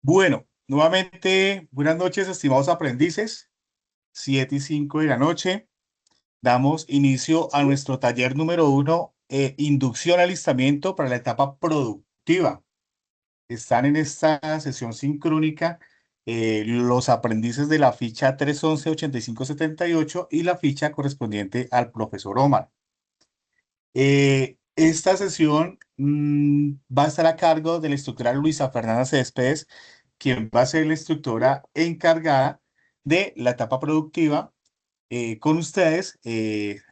Bueno, nuevamente, buenas noches, estimados aprendices. 7:05 de la noche. Damos inicio a nuestro taller número 1, inducción al alistamiento para la etapa productiva. Están en esta sesión sincrónica los aprendices de la ficha 311-8578 y la ficha correspondiente al profesor Omar. Esta sesión va a estar a cargo de la instructora Luisa Fernanda Céspedes, quien va a ser la instructora encargada de la etapa productiva con ustedes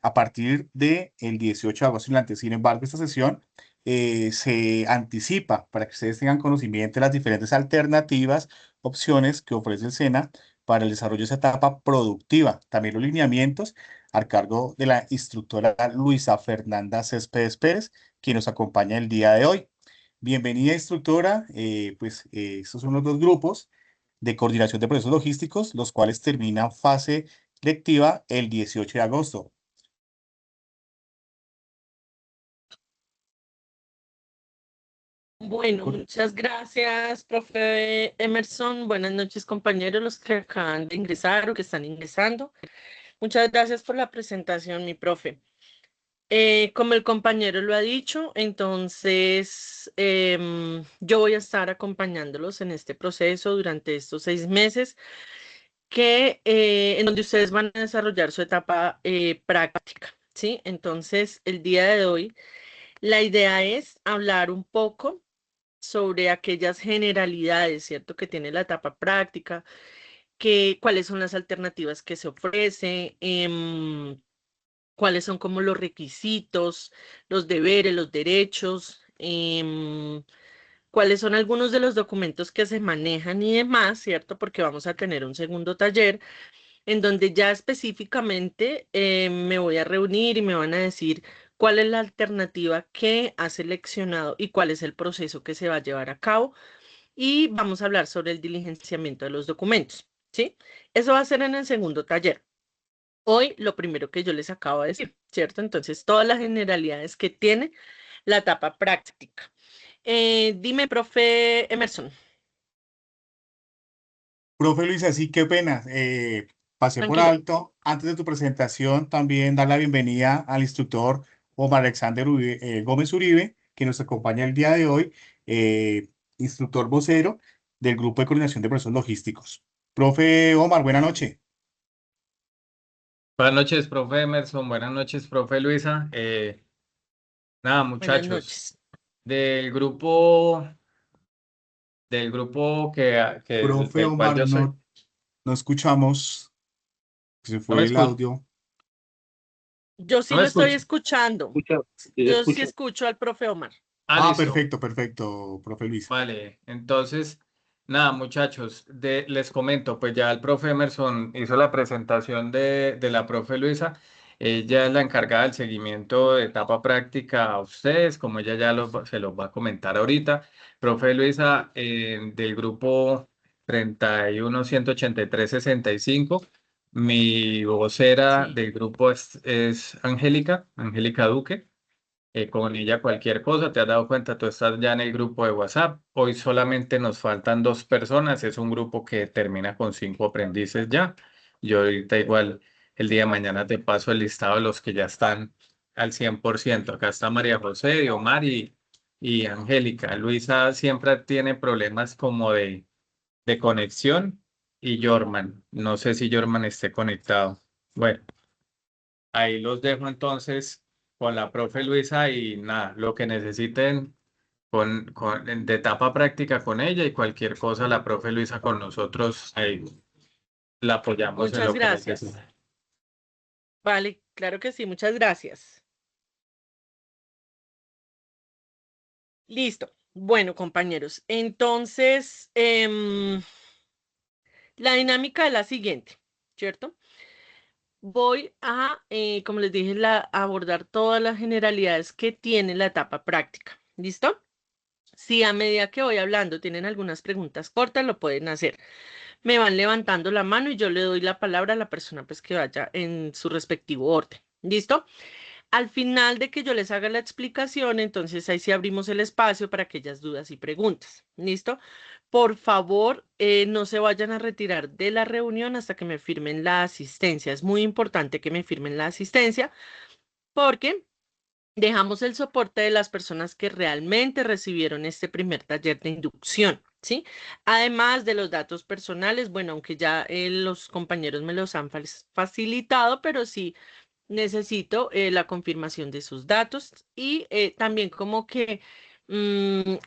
a partir del 18 de agosto en adelante. Sin embargo, esta sesión se anticipa para que ustedes tengan conocimiento de las diferentes alternativas, opciones que ofrece el SENA para el desarrollo de esa etapa productiva. También los lineamientos a cargo de la instructora Luisa Fernanda Céspedes Pérez, quien nos acompaña el día de hoy. Bienvenida, instructora. Estos son los dos grupos de coordinación de procesos logísticos, los cuales terminan fase lectiva el 18 de agosto. Bueno, muchas gracias, profe Emerson. Buenas noches, compañeros, los que acaban de ingresar o que están ingresando. Muchas gracias por la presentación, mi profe. Como el compañero lo ha dicho, entonces yo voy a estar acompañándolos en este proceso durante estos 6 meses en donde ustedes van a desarrollar su etapa práctica, ¿sí? Entonces, el día de hoy, la idea es hablar un poco sobre aquellas generalidades, ¿cierto?, que tiene la etapa práctica, cuáles son las alternativas que se ofrecen, cuáles son como los requisitos, los deberes, los derechos, cuáles son algunos de los documentos que se manejan y demás, ¿cierto? Porque vamos a tener un segundo taller en donde ya específicamente me voy a reunir y me van a decir cuál es la alternativa que ha seleccionado y cuál es el proceso que se va a llevar a cabo. Y vamos a hablar sobre el diligenciamiento de los documentos, ¿sí? Eso va a ser en el segundo taller. Hoy lo primero que yo les acabo de decir, ¿cierto? Entonces, todas las generalidades que tiene la etapa práctica. Dime, profe Emerson. Profe Luisa, sí, qué pena. Pasé por Tranquilo. alto. Antes de tu presentación, también dar la bienvenida al instructor Omar Alexander Gómez Uribe, que nos acompaña el día de hoy, instructor vocero del Grupo de Coordinación de Procesos Logísticos. Profe Omar, buena noche. Buenas noches, profe Emerson. Buenas noches, profe Luisa. Nada, Buenas muchachos, noches. del grupo, del grupo Profe del cual Omar, yo soy. no escuchamos. Se ¿No me fue el escucha? audio. Yo ¿No sí me lo estoy escucha? escuchando. Yo sí escucho al profe Omar. Ah, Ah, listo. perfecto, perfecto, profe Luisa. Vale. Entonces, nada, muchachos, les comento, pues ya el profe Emerson hizo la presentación de la profe Luisa. Ella es la encargada del seguimiento de etapa práctica a ustedes, como ella ya se los va a comentar ahorita. Profe Luisa, del grupo 31-183-65. Mi vocera Sí. del grupo es Angélica Duque. Con ella cualquier cosa, te has dado cuenta, tú estás ya en el grupo de WhatsApp. Hoy solamente nos faltan 2 personas, es un grupo que termina con 5 aprendices ya. Yo ahorita igual el día de mañana te paso el listado de los que ya están al 100%. Acá está María José, Omar y Angélica. Luisa siempre tiene problemas como de conexión y Jorman. No sé si Jorman esté conectado. Bueno. Ahí los dejo entonces con la profe Luisa y nada, lo que necesiten de etapa práctica con ella y cualquier cosa, la profe Luisa con nosotros, ahí la apoyamos en Muchas lo que gracias. necesite. Vale, claro que sí, muchas gracias. Listo. Bueno, compañeros, entonces la dinámica es la siguiente, ¿cierto? Voy a, como les dije, abordar todas las generalidades que tiene la etapa práctica. ¿Listo? Si a medida que voy hablando tienen algunas preguntas cortas, lo pueden hacer. Me van levantando la mano y yo le doy la palabra a la persona pues, que vaya en su respectivo orden. ¿Listo? Al final de que yo les haga la explicación, entonces ahí sí abrimos el espacio para aquellas dudas y preguntas. ¿Listo? Por favor, no se vayan a retirar de la reunión hasta que me firmen la asistencia. Es muy importante que me firmen la asistencia porque dejamos el soporte de las personas que realmente recibieron este primer taller de inducción, ¿sí? Además de los datos personales, bueno, aunque ya los compañeros me los han facilitado, pero sí necesito la confirmación de sus datos y también como que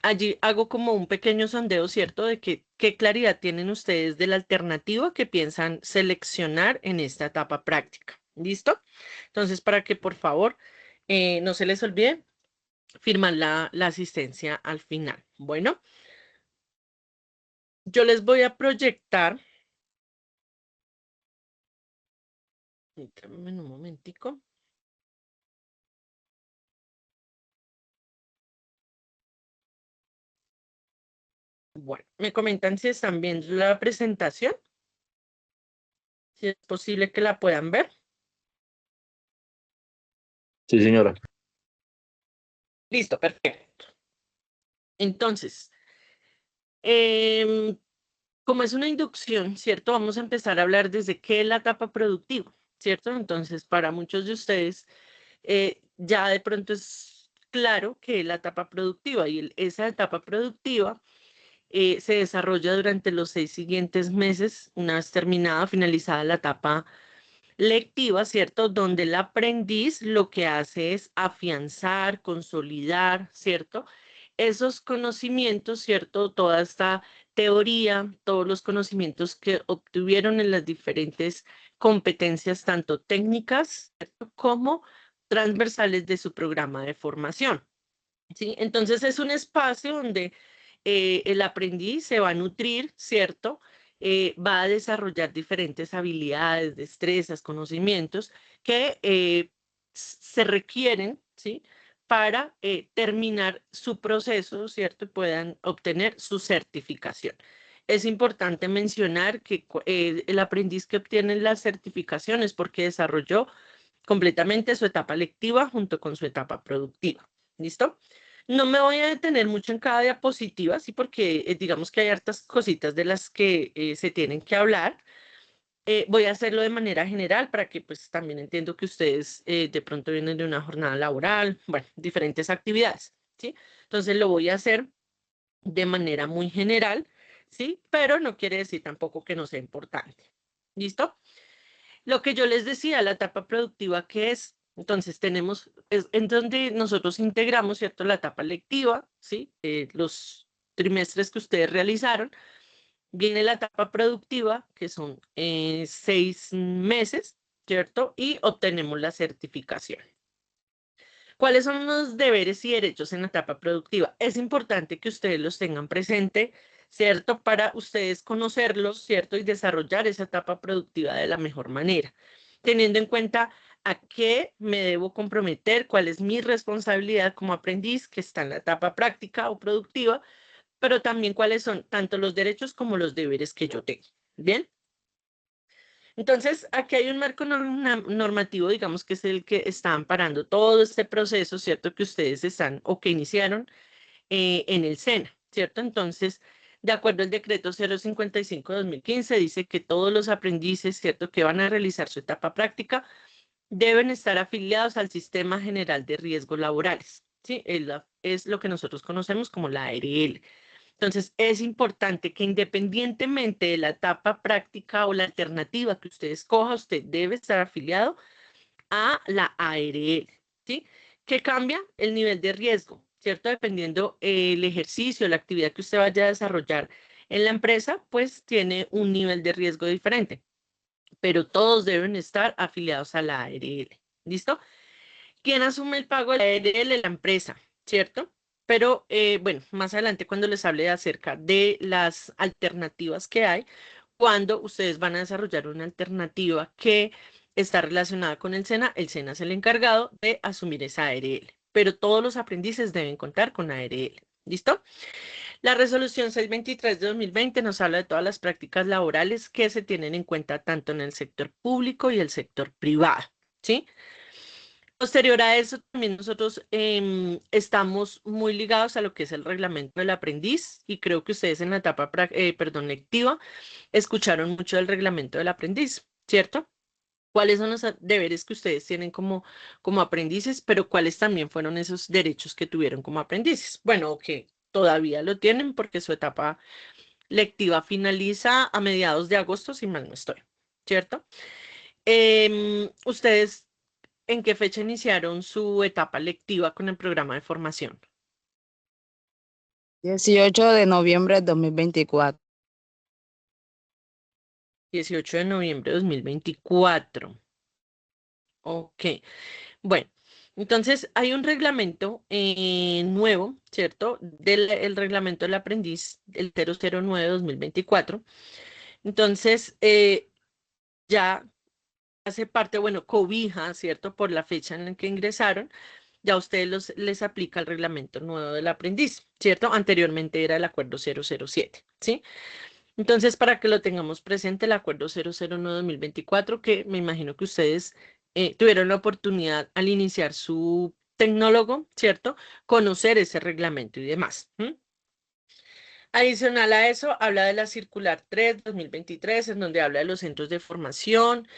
allí hago como un pequeño sondeo, ¿cierto? De que qué claridad tienen ustedes de la alternativa que piensan seleccionar en esta etapa práctica. ¿Listo? Entonces, para que por favor no se les olvide firmar la asistencia al final. Bueno, yo les voy a proyectar. Permítanme un momentico. Bueno, me comentan si están viendo la presentación, si es posible que la puedan ver. Sí, señora. Listo, perfecto. Entonces, em, como es una inducción, ¿cierto? Vamos a empezar a hablar desde qué es la etapa productiva, ¿cierto? Entonces, para muchos de ustedes, ya de pronto es claro que la etapa productiva y esa etapa productiva se desarrolla durante los 6 siguientes meses, una vez terminada, finalizada la etapa lectiva, ¿cierto? Donde el aprendiz lo que hace es afianzar, consolidar, ¿cierto? Esos conocimientos, ¿cierto? Toda esta teoría, todos los conocimientos que obtuvieron en las diferentes competencias, tanto técnicas, ¿cierto? Como transversales de su programa de formación, ¿sí? Entonces es un espacio donde el aprendiz se va a nutrir, ¿cierto? Va a desarrollar diferentes habilidades, destrezas, conocimientos que se requieren, ¿sí? Para terminar su proceso, ¿cierto? Y puedan obtener su certificación. Es importante mencionar que el aprendiz que obtiene la certificación es porque desarrolló completamente su etapa lectiva junto con su etapa productiva. ¿Listo? No me voy a detener mucho en cada diapositiva, sí, porque digamos que hay hartas cositas de las que se tienen que hablar. Voy a hacerlo de manera general para que pues también entiendo que ustedes de pronto vienen de una jornada laboral, bueno, diferentes actividades, ¿sí? Entonces lo voy a hacer de manera muy general, ¿sí? Pero no quiere decir tampoco que no sea importante. ¿Listo? Lo que yo les decía, la etapa productiva, ¿qué es? Entonces tenemos, es en donde nosotros integramos, ¿cierto? La etapa lectiva, ¿sí? Los trimestres que ustedes realizaron. Viene la etapa productiva, que son 6 meses, ¿cierto? Y obtenemos la certificación. ¿Cuáles son los deberes y derechos en la etapa productiva? Es importante que ustedes los tengan presente, ¿cierto? Para ustedes conocerlos, ¿cierto? Y desarrollar esa etapa productiva de la mejor manera, teniendo en cuenta a qué me debo comprometer, cuál es mi responsabilidad como aprendiz que está en la etapa práctica o productiva, pero también cuáles son tanto los derechos como los deberes que yo tengo. ¿Bien? Entonces, aquí hay un marco normativo, digamos, que es el que está amparando todo este proceso, ¿cierto? Que ustedes están o que iniciaron en el SENA, ¿cierto? Entonces, de acuerdo al decreto 055-2015, dice que todos los aprendices, ¿cierto? Que van a realizar su etapa práctica deben estar afiliados al Sistema General de Riesgos Laborales, ¿sí? Es lo que nosotros conocemos como la ARL. Entonces, es importante que independientemente de la etapa práctica o la alternativa que usted escoja, usted debe estar afiliado a la ARL, ¿sí? Que cambia el nivel de riesgo, ¿cierto? Dependiendo el ejercicio, la actividad que usted vaya a desarrollar en la empresa, pues tiene un nivel de riesgo diferente, pero todos deben estar afiliados a la ARL, ¿listo? ¿Quién asume el pago de la ARL? La empresa, ¿cierto? Pero bueno, más adelante cuando les hable acerca de las alternativas que hay, cuando ustedes van a desarrollar una alternativa que está relacionada con el SENA es el encargado de asumir esa ARL, pero todos los aprendices deben contar con ARL. ¿Listo? La resolución 623 de 2020 nos habla de todas las prácticas laborales que se tienen en cuenta tanto en el sector público y el sector privado, ¿sí? Posterior a eso, también nosotros estamos muy ligados a lo que es el reglamento del aprendiz y creo que ustedes en la etapa, lectiva, escucharon mucho del reglamento del aprendiz, ¿cierto? ¿Cuáles son los deberes que ustedes tienen como aprendices, pero cuáles también fueron esos derechos que tuvieron como aprendices? Bueno, que todavía lo tienen porque su etapa lectiva finaliza a mediados de agosto, si mal no estoy, ¿cierto? ¿Ustedes en qué fecha iniciaron su etapa lectiva con el programa de formación? 18 de noviembre de 2024. 18 de noviembre de 2024. Ok, bueno, entonces hay un reglamento nuevo, ¿cierto? El reglamento del aprendiz, el 009-2024. Entonces, ya hace parte, bueno, cobija, ¿cierto? Por la fecha en la que ingresaron, ya a ustedes les aplica el reglamento nuevo del aprendiz, ¿cierto? Anteriormente era el acuerdo 007, ¿sí? Entonces, para que lo tengamos presente, el acuerdo 009-2024, que me imagino que ustedes tuvieron la oportunidad al iniciar su tecnólogo, ¿cierto? Conocer ese reglamento y demás. Adicional a eso, habla de la circular 3-2023, en donde habla de los centros de formación,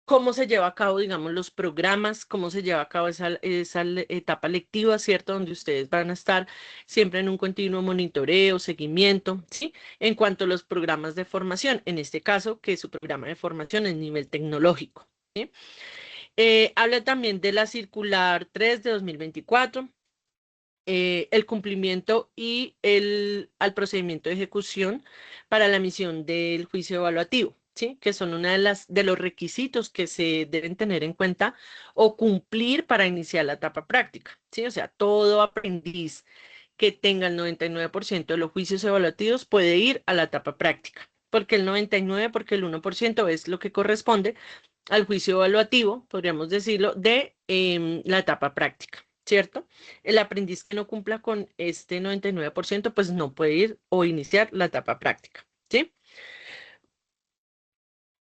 cómo se lleva a cabo, digamos, los programas, cómo se lleva a cabo esa etapa lectiva, ¿cierto? Donde ustedes van a estar siempre en un continuo monitoreo, seguimiento, ¿sí? En cuanto a los programas de formación, en este caso, que su programa de formación es nivel tecnológico, ¿sí? Habla también de la circular 3-2024, el cumplimiento y al procedimiento de ejecución para la emisión del juicio evaluativo, ¿sí? Que son una de los requisitos que se deben tener en cuenta o cumplir para iniciar la etapa práctica, ¿sí? O sea, todo aprendiz que tenga el 99% de los juicios evaluativos puede ir a la etapa práctica. Porque el 99%, porque el 1% es lo que corresponde al juicio evaluativo, podríamos decirlo, de la etapa práctica, ¿cierto? El aprendiz que no cumpla con este 99%, pues no puede ir o iniciar la etapa práctica, ¿sí?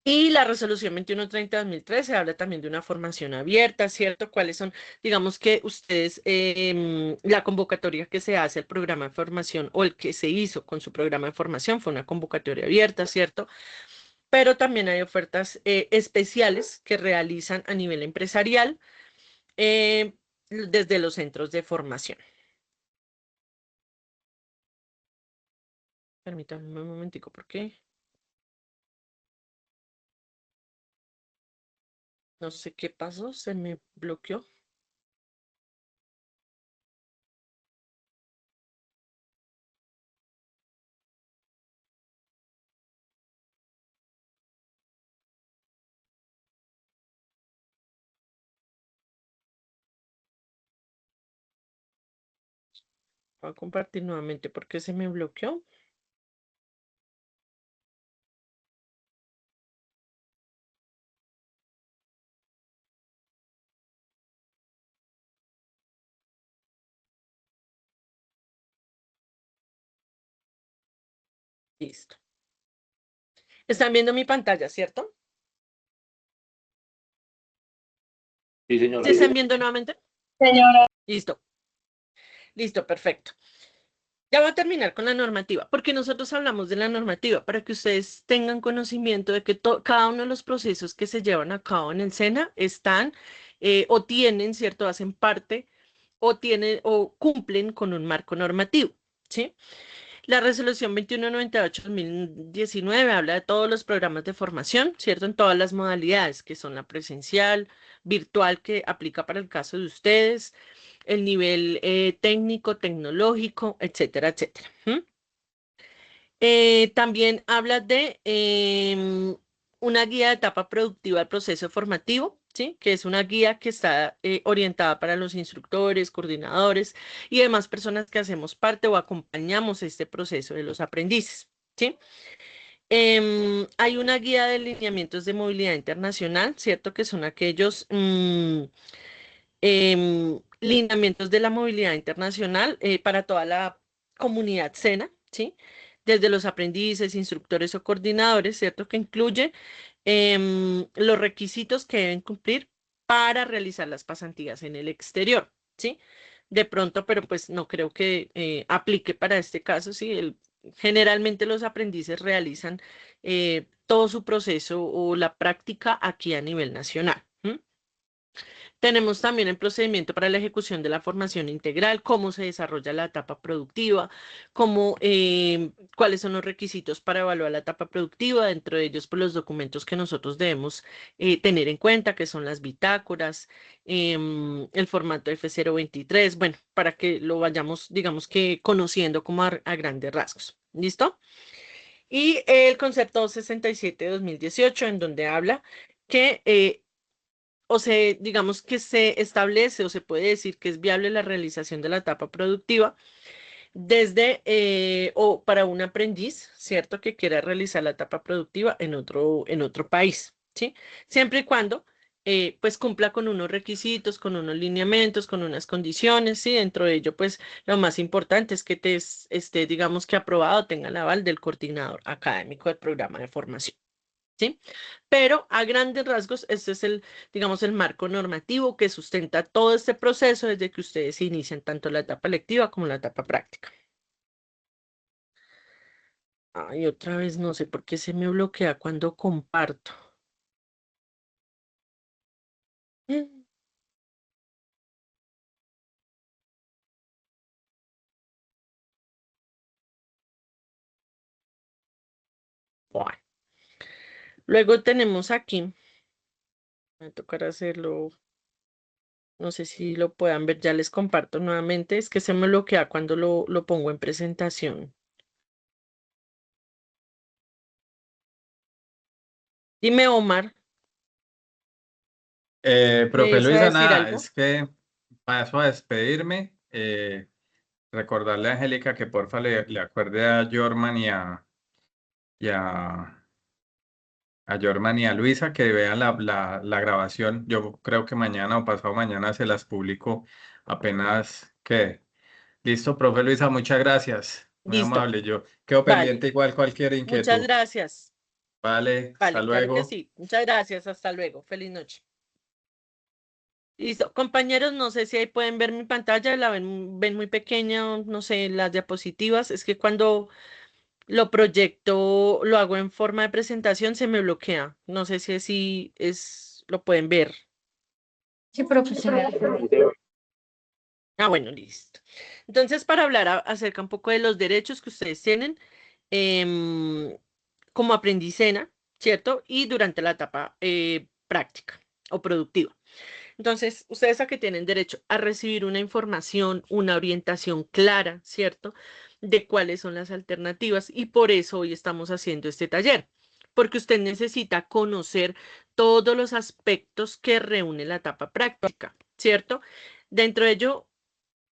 Y la resolución 2130-2013 habla también de una formación abierta, ¿cierto? ¿Cuáles son, digamos que ustedes, la convocatoria que se hace al programa de formación o el que se hizo con su programa de formación fue una convocatoria abierta, ¿cierto? Pero también hay ofertas especiales que realizan a nivel empresarial desde los centros de formación. Permítanme un momentico, ¿por qué? No sé qué pasó, se me bloqueó. Voy a compartir nuevamente porque se me bloqueó. Listo. Están viendo mi pantalla, ¿cierto? Sí, señora. ¿Se están viendo nuevamente? Señora. Listo. Listo, perfecto. Ya voy a terminar con la normativa, porque nosotros hablamos de la normativa para que ustedes tengan conocimiento de que cada uno de los procesos que se llevan a cabo en el SENA están o tienen, ¿cierto? Hacen parte o tienen o cumplen con un marco normativo, ¿sí? La resolución 2198-2019 habla de todos los programas de formación, ¿cierto? En todas las modalidades, que son la presencial, virtual, que aplica para el caso de ustedes, el nivel técnico, tecnológico, etcétera, etcétera. También habla de una guía de etapa productiva del proceso formativo, ¿sí? Que es una guía que está orientada para los instructores, coordinadores y demás personas que hacemos parte o acompañamos este proceso de los aprendices, ¿sí? Hay una guía de lineamientos de movilidad internacional, ¿cierto? Que son aquellos lineamientos de la movilidad internacional para toda la comunidad SENA, ¿sí? Desde los aprendices, instructores o coordinadores, ¿cierto? Que incluye los requisitos que deben cumplir para realizar las pasantías en el exterior, ¿sí? De pronto, pero pues no creo que aplique para este caso, ¿sí? Generalmente los aprendices realizan todo su proceso o la práctica aquí a nivel nacional. Tenemos también el procedimiento para la ejecución de la formación integral, cómo se desarrolla la etapa productiva, cuáles son los requisitos para evaluar la etapa productiva, dentro de ellos pues, los documentos que nosotros debemos tener en cuenta, que son las bitácoras, el formato F023, bueno, para que lo vayamos, digamos que conociendo como a grandes rasgos. ¿Listo? Y el concepto 67 de 2018, en donde habla que digamos que se establece o se puede decir que es viable la realización de la etapa productiva desde o para un aprendiz, ¿cierto? Que quiera realizar la etapa productiva en otro país, ¿sí? Siempre y cuando pues cumpla con unos requisitos, con unos lineamientos, con unas condiciones, ¿sí? Dentro de ello, pues lo más importante es que esté, digamos que aprobado, tenga el aval del coordinador académico del programa de formación. ¿Sí? Pero a grandes rasgos, este es digamos, el marco normativo que sustenta todo este proceso desde que ustedes inician tanto la etapa lectiva como la etapa práctica. Ay, otra vez no sé por qué se me bloquea cuando comparto. Bueno. Luego tenemos aquí, me tocará hacerlo, no sé si lo puedan ver, ya les comparto nuevamente, es que se me bloquea cuando lo pongo en presentación. Dime, Omar, ¿me Profe ibas a Luisa, decir nada, algo? es que paso a despedirme. Recordarle a Angélica que porfa le acuerde a Jorman y a Jorman y a Luisa que vean la grabación. Yo creo que mañana o pasado mañana se las publico apenas que. Listo, profe Luisa, muchas gracias. Muy Listo, amable. Yo quedo vale. pendiente igual cualquier Muchas inquietud. gracias. Vale, hasta Vale, claro que luego. sí. Muchas gracias. Hasta luego. Feliz noche. Listo. Compañeros, no sé si ahí pueden ver mi pantalla, la ven muy pequeña, no sé, las diapositivas. Es que cuando lo proyecto, lo hago en forma de presentación, se me bloquea. No sé si así lo pueden ver. Sí, profesora. Ah, bueno, listo. Entonces, para hablar acerca un poco de los derechos que ustedes tienen em, como aprendicena, ¿cierto? Y durante la etapa práctica o productiva. Entonces, ustedes a que tienen derecho a recibir una información, una orientación clara, ¿cierto? De cuáles son las alternativas y por eso hoy estamos haciendo este taller, porque usted necesita conocer todos los aspectos que reúne la etapa práctica, ¿cierto? Dentro de ello,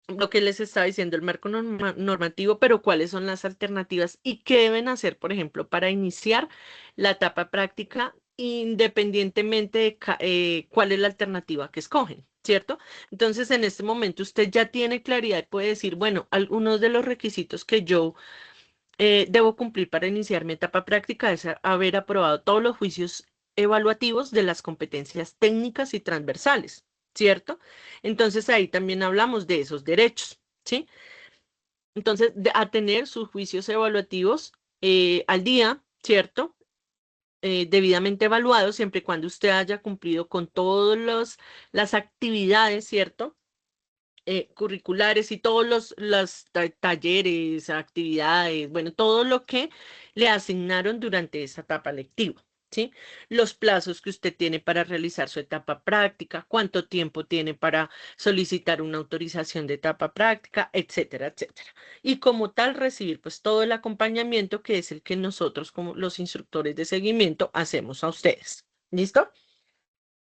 lo que les estaba diciendo, el marco normativo, pero cuáles son las alternativas y qué deben hacer, por ejemplo, para iniciar la etapa práctica independientemente de cuál es la alternativa que escogen, ¿cierto? Entonces, en este momento usted ya tiene claridad y puede decir, bueno, algunos de los requisitos que yo debo cumplir para iniciar mi etapa práctica es haber aprobado todos los juicios evaluativos de las competencias técnicas y transversales, ¿cierto? Entonces ahí también hablamos de esos derechos, ¿sí? Entonces, a tener sus juicios evaluativos al día, ¿cierto? Debidamente evaluados, siempre y cuando usted haya cumplido con todas las actividades, ¿cierto? Curriculares y todos los talleres, actividades, bueno, todo lo que le asignaron durante esa etapa lectiva, ¿sí? Los plazos que usted tiene para realizar su etapa práctica, cuánto tiempo tiene para solicitar una autorización de etapa práctica, etcétera, etcétera. Y como tal, recibir pues todo el acompañamiento que es el que nosotros como los instructores de seguimiento hacemos a ustedes. ¿Listo?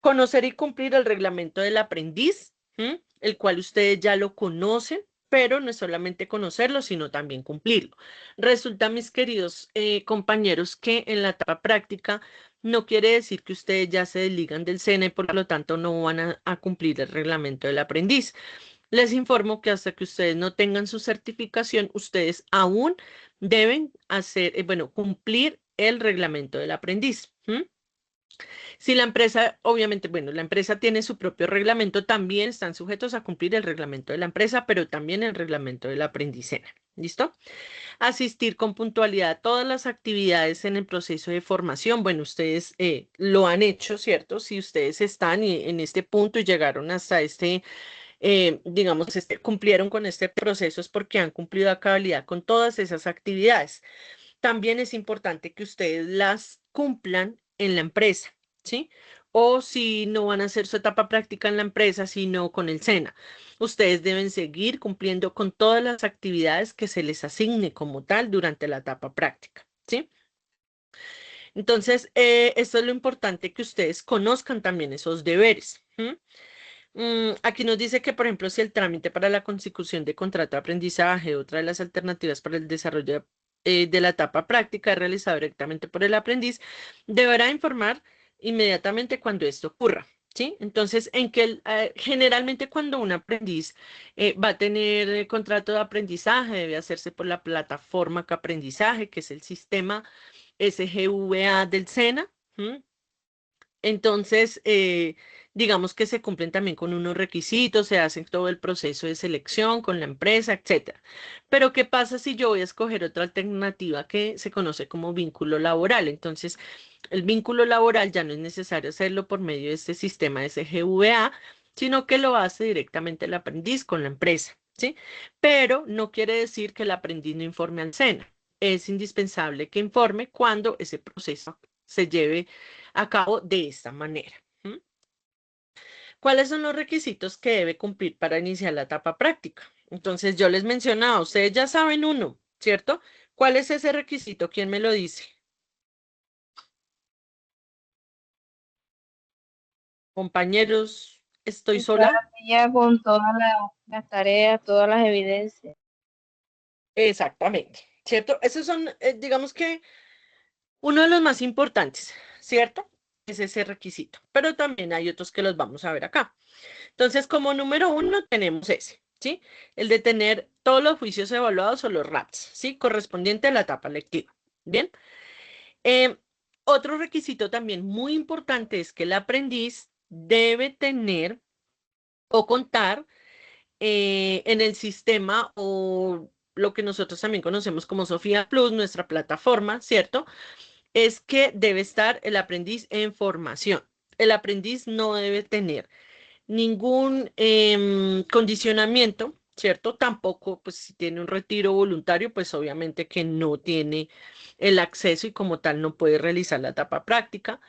Conocer y cumplir el reglamento del aprendiz, el cual ustedes ya lo conocen, pero no es solamente conocerlo, sino también cumplirlo. Resulta, mis queridos compañeros, que en la etapa práctica no quiere decir que ustedes ya se desligan del SENA y por lo tanto no van a cumplir el reglamento del aprendiz. Les informo que hasta que ustedes no tengan su certificación, ustedes aún deben hacer, bueno, cumplir el reglamento del aprendiz. Si la empresa, obviamente, bueno, la empresa tiene su propio reglamento, también están sujetos a cumplir el reglamento de la empresa, pero también el reglamento del aprendizaje. ¿Listo? Asistir con puntualidad a todas las actividades en el proceso de formación. Bueno, ustedes lo han hecho, ¿cierto? Si ustedes están en este punto y llegaron hasta digamos, cumplieron con este proceso es porque han cumplido a cabalidad con todas esas actividades. También es importante que ustedes las cumplan en la empresa, ¿sí? O si no van a hacer su etapa práctica en la empresa, sino con el SENA. Ustedes deben seguir cumpliendo con todas las actividades que se les asigne como tal durante la etapa práctica, ¿sí? Entonces, esto es lo importante, que ustedes conozcan también esos deberes. Aquí nos dice que, por ejemplo, si el trámite para la consecución de contrato de aprendizaje, otra de las alternativas para el desarrollo de la etapa práctica es realizado directamente por el aprendiz, deberá informar inmediatamente cuando esto ocurra, ¿sí? Entonces, generalmente cuando un aprendiz va a tener contrato de aprendizaje, debe hacerse por la plataforma que aprendizaje, que es el sistema SGVA del SENA. Entonces, digamos que se cumplen también con unos requisitos, se hace todo el proceso de selección con la empresa, etcétera. Pero, ¿qué pasa si yo voy a escoger otra alternativa que se conoce como vínculo laboral? Entonces, el vínculo laboral ya no es necesario hacerlo por medio de este sistema SGVA, sino que lo hace directamente el aprendiz con la empresa, ¿sí? Pero no quiere decir que el aprendiz no informe al SENA. Es indispensable que informe cuando ese proceso se lleve a cabo de esta manera. ¿Cuáles son los requisitos que debe cumplir para iniciar la etapa práctica? Entonces, yo les mencionaba, ustedes ya saben uno, ¿cierto? ¿Cuál es ese requisito? ¿Quién me lo dice? Compañeros, ¿estoy sola? Ya con todas las tareas, todas las evidencias. Exactamente, ¿cierto? Esos son, digamos que, uno de los más importantes, ¿cierto? Es ese requisito, pero también hay otros que los vamos a ver acá. Entonces, como número 1 tenemos ese, ¿sí? El de tener todos los juicios evaluados o los RAPs, ¿sí? Correspondiente a la etapa lectiva. Bien. Otro requisito también muy importante es que el aprendiz debe tener o contar en el sistema o lo que nosotros también conocemos como Sofía Plus, nuestra plataforma, ¿cierto? Es que debe estar el aprendiz en formación. El aprendiz no debe tener ningún condicionamiento, ¿cierto? Tampoco, pues si tiene un retiro voluntario, pues obviamente que no tiene el acceso y como tal no puede realizar la etapa práctica,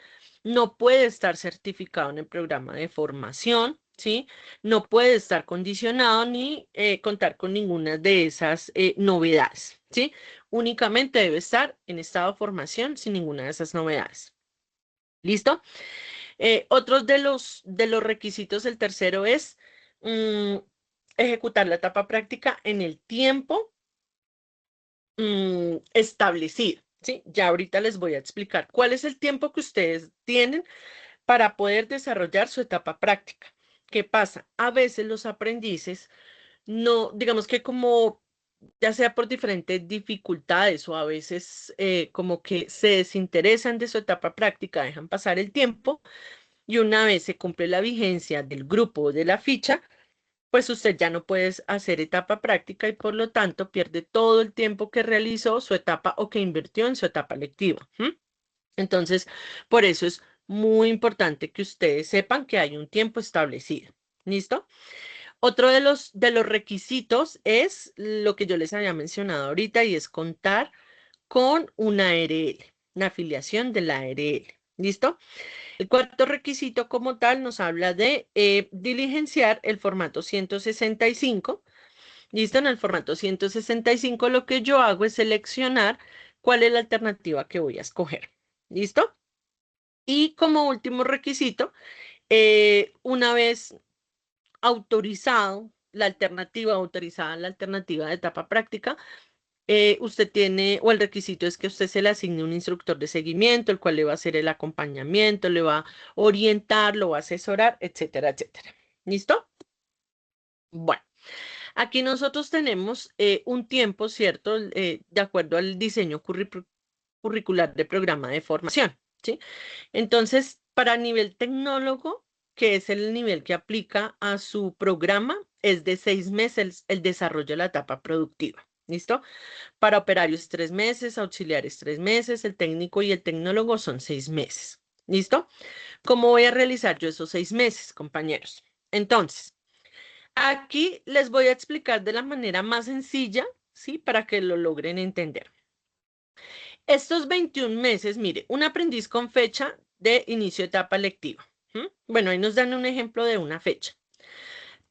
no puede estar certificado en el programa de formación, ¿sí? No puede estar condicionado ni contar con ninguna de esas novedades, ¿sí? Únicamente debe estar en estado de formación sin ninguna de esas novedades. ¿Listo? Otros de los requisitos, el tercero es ejecutar la etapa práctica en el tiempo establecido, ¿sí? Ya ahorita les voy a explicar cuál es el tiempo que ustedes tienen para poder desarrollar su etapa práctica. ¿Qué pasa? A veces los aprendices no, digamos que como ya sea por diferentes dificultades o a veces como que se desinteresan de su etapa práctica, dejan pasar el tiempo y una vez se cumple la vigencia del grupo o de la ficha, pues usted ya no puede hacer etapa práctica y por lo tanto pierde todo el tiempo que realizó su etapa o que invirtió en su etapa lectiva. Entonces, por eso es muy importante que ustedes sepan que hay un tiempo establecido. ¿Listo? Otro de los requisitos es lo que yo les había mencionado ahorita y es contar con una ARL, una afiliación de la ARL. ¿Listo? El cuarto requisito como tal nos habla de diligenciar el formato 165. ¿Listo? En el formato 165 lo que yo hago es seleccionar cuál es la alternativa que voy a escoger. ¿Listo? Y como último requisito, una vez autorizada la alternativa de etapa práctica, usted tiene, o el requisito es que usted se le asigne un instructor de seguimiento, el cual le va a hacer el acompañamiento, le va a orientar, lo va a asesorar, etcétera, etcétera. ¿Listo? Bueno, aquí nosotros tenemos un tiempo, ¿cierto? De acuerdo al diseño curricular de programa de formación. ¿sí? Entonces, para nivel tecnólogo, que es el nivel que aplica a su programa, es de 6 meses el desarrollo de la etapa productiva. ¿Listo? Para operarios 3 meses, auxiliares 3 meses, el técnico y el tecnólogo son 6 meses. ¿Listo? ¿Cómo voy a realizar yo esos 6 meses, compañeros? Entonces, aquí les voy a explicar de la manera más sencilla, ¿sí? Para que lo logren entender. Estos 21 meses, mire, un aprendiz con fecha de inicio de etapa lectiva. Bueno, ahí nos dan un ejemplo de una fecha.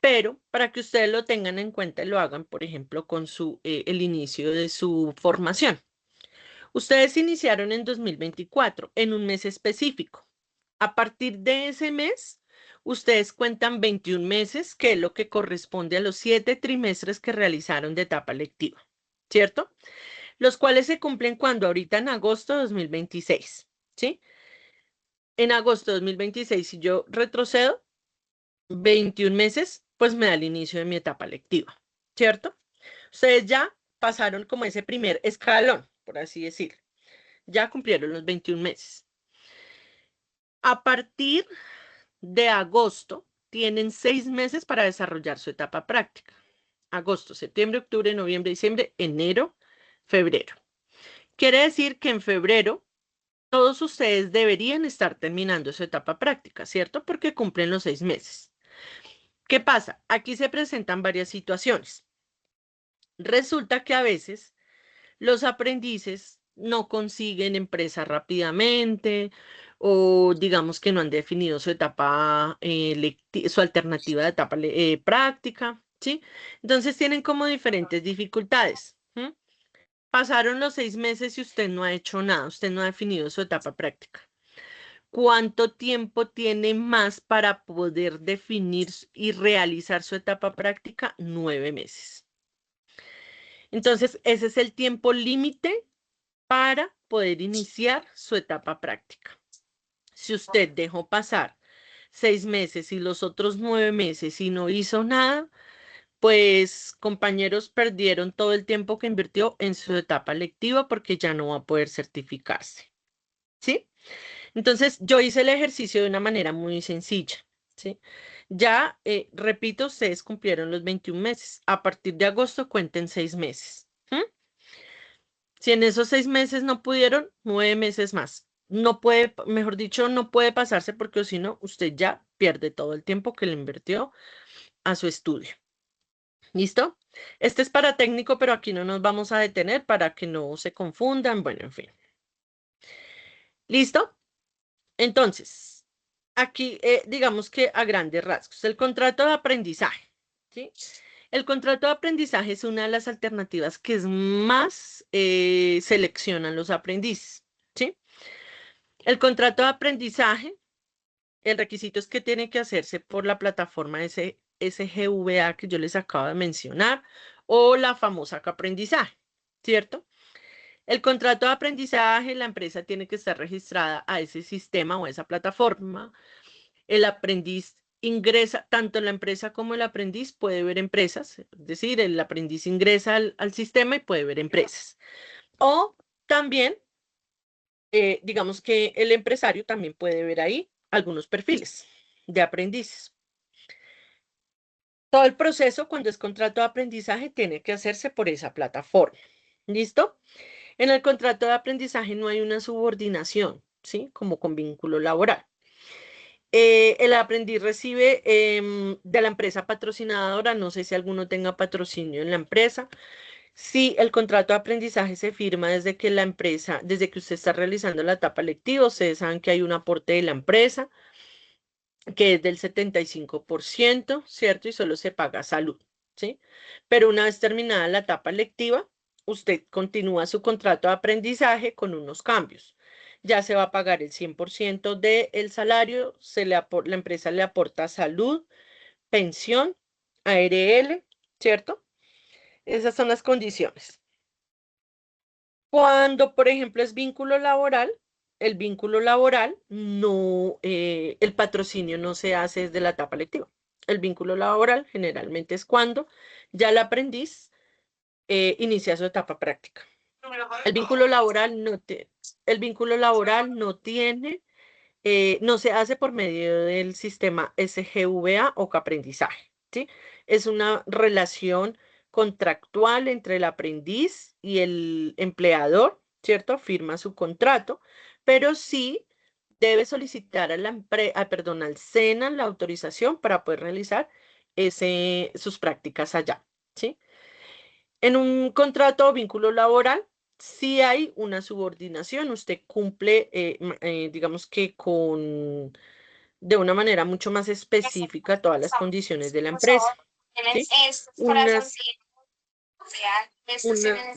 Pero para que ustedes lo tengan en cuenta y lo hagan, por ejemplo, con el inicio de su formación. Ustedes iniciaron en 2024, en un mes específico. A partir de ese mes, ustedes cuentan 21 meses, que es lo que corresponde a los 7 trimestres que realizaron de etapa lectiva, ¿cierto? Los cuales se cumplen cuando ahorita en agosto de 2026, ¿sí? En agosto de 2026, si yo retrocedo 21 meses, pues me da el inicio de mi etapa lectiva, ¿cierto? Ustedes ya pasaron como ese primer escalón, por así decirlo. Ya cumplieron los 21 meses. A partir de agosto, tienen 6 meses para desarrollar su etapa práctica. Agosto, septiembre, octubre, noviembre, diciembre, enero, febrero. Quiere decir que en febrero todos ustedes deberían estar terminando su etapa práctica, ¿cierto? Porque cumplen los 6 meses. ¿Qué pasa? Aquí se presentan varias situaciones. Resulta que a veces los aprendices no consiguen empresa rápidamente o digamos que no han definido su etapa, su alternativa de etapa práctica, ¿sí? Entonces tienen como diferentes dificultades. Pasaron los 6 meses y usted no ha hecho nada, usted no ha definido su etapa práctica. ¿Cuánto tiempo tiene más para poder definir y realizar su etapa práctica? 9 meses. Entonces, ese es el tiempo límite para poder iniciar su etapa práctica. Si usted dejó pasar 6 meses y los otros 9 meses y no hizo nada, pues compañeros perdieron todo el tiempo que invirtió en su etapa lectiva porque ya no va a poder certificarse. ¿Sí? Entonces, yo hice el ejercicio de una manera muy sencilla. ¿Sí? Ya, repito, ustedes cumplieron los 21 meses. A partir de agosto cuenten 6 meses. Si en esos 6 meses no pudieron, 9 meses más. No puede, mejor dicho, no puede pasarse porque si no, usted ya pierde todo el tiempo que le invirtió a su estudio. ¿Listo? Este es para técnico, pero aquí no nos vamos a detener para que no se confundan. Bueno, en fin. ¿Listo? Entonces, aquí digamos que a grandes rasgos, el contrato de aprendizaje. ¿Sí? El contrato de aprendizaje es una de las alternativas que más seleccionan los aprendices, ¿sí? El contrato de aprendizaje, el requisito es que tiene que hacerse por la plataforma SGVA que yo les acabo de mencionar o la famosa Caprendizaje, ¿cierto? El contrato de aprendizaje, la empresa tiene que estar registrada a ese sistema o a esa plataforma. El aprendiz ingresa, tanto la empresa como el aprendiz puede ver empresas, es decir, el aprendiz ingresa al sistema y puede ver empresas. O también, digamos que el empresario también puede ver ahí algunos perfiles de aprendices. Todo el proceso, cuando es contrato de aprendizaje, tiene que hacerse por esa plataforma. ¿Listo? En el contrato de aprendizaje no hay una subordinación, ¿sí? Como con vínculo laboral. El aprendiz recibe de la empresa patrocinadora, no sé si alguno tenga patrocinio en la empresa. Si el contrato de aprendizaje se firma desde que la empresa, desde que usted está realizando la etapa lectiva, ustedes saben que hay un aporte de la empresa que es del 75%, ¿cierto? Y solo se paga salud, ¿sí? Pero una vez terminada la etapa lectiva, usted continúa su contrato de aprendizaje con unos cambios. Ya se va a pagar el 100% del salario, la empresa le aporta salud, pensión, ARL, ¿cierto? Esas son las condiciones. Cuando, por ejemplo, es vínculo laboral, el vínculo laboral no, el patrocinio no se hace desde la etapa lectiva. El vínculo laboral generalmente es cuando ya el aprendiz inicia su etapa práctica. El vínculo laboral no se hace por medio del sistema SGVA o coaprendizaje, ¿sí? Es una relación contractual entre el aprendiz y el empleador, ¿cierto? Firma su contrato, pero sí debe solicitar a al SENA la autorización para poder realizar sus prácticas allá, ¿sí? En un contrato o vínculo laboral, sí hay una subordinación, usted cumple, digamos que de una manera mucho más específica todas las condiciones de la empresa, ¿sí?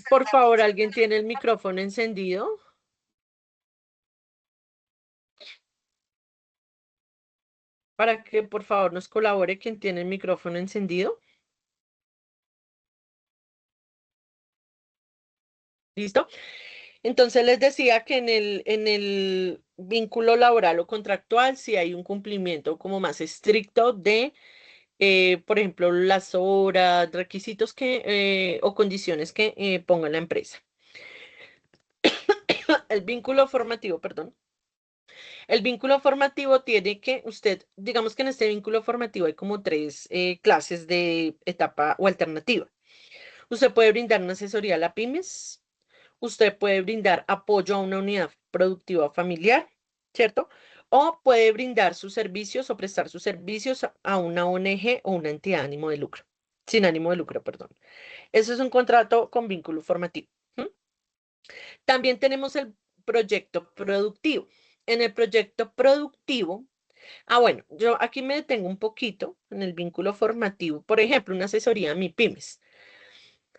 Por favor, ¿alguien tiene el micrófono encendido? Para que por favor nos colabore quien tiene el micrófono encendido. ¿Listo? Entonces les decía que en el vínculo laboral o contractual sí hay un cumplimiento como más estricto de, por ejemplo, las horas, requisitos o condiciones que ponga la empresa. El vínculo formativo, perdón. El vínculo formativo tiene que digamos que en este vínculo formativo hay como tres clases de etapa o alternativa. Usted puede brindar una asesoría a la pymes, usted puede brindar apoyo a una unidad productiva familiar, ¿cierto? O puede brindar sus servicios o prestar sus servicios a una ONG o una entidad de ánimo de lucro, sin ánimo de lucro, perdón. Eso es un contrato con vínculo formativo. También tenemos el proyecto productivo. En el proyecto productivo, bueno, yo aquí me detengo un poquito en el vínculo formativo. Por ejemplo, una asesoría a MIPYMES.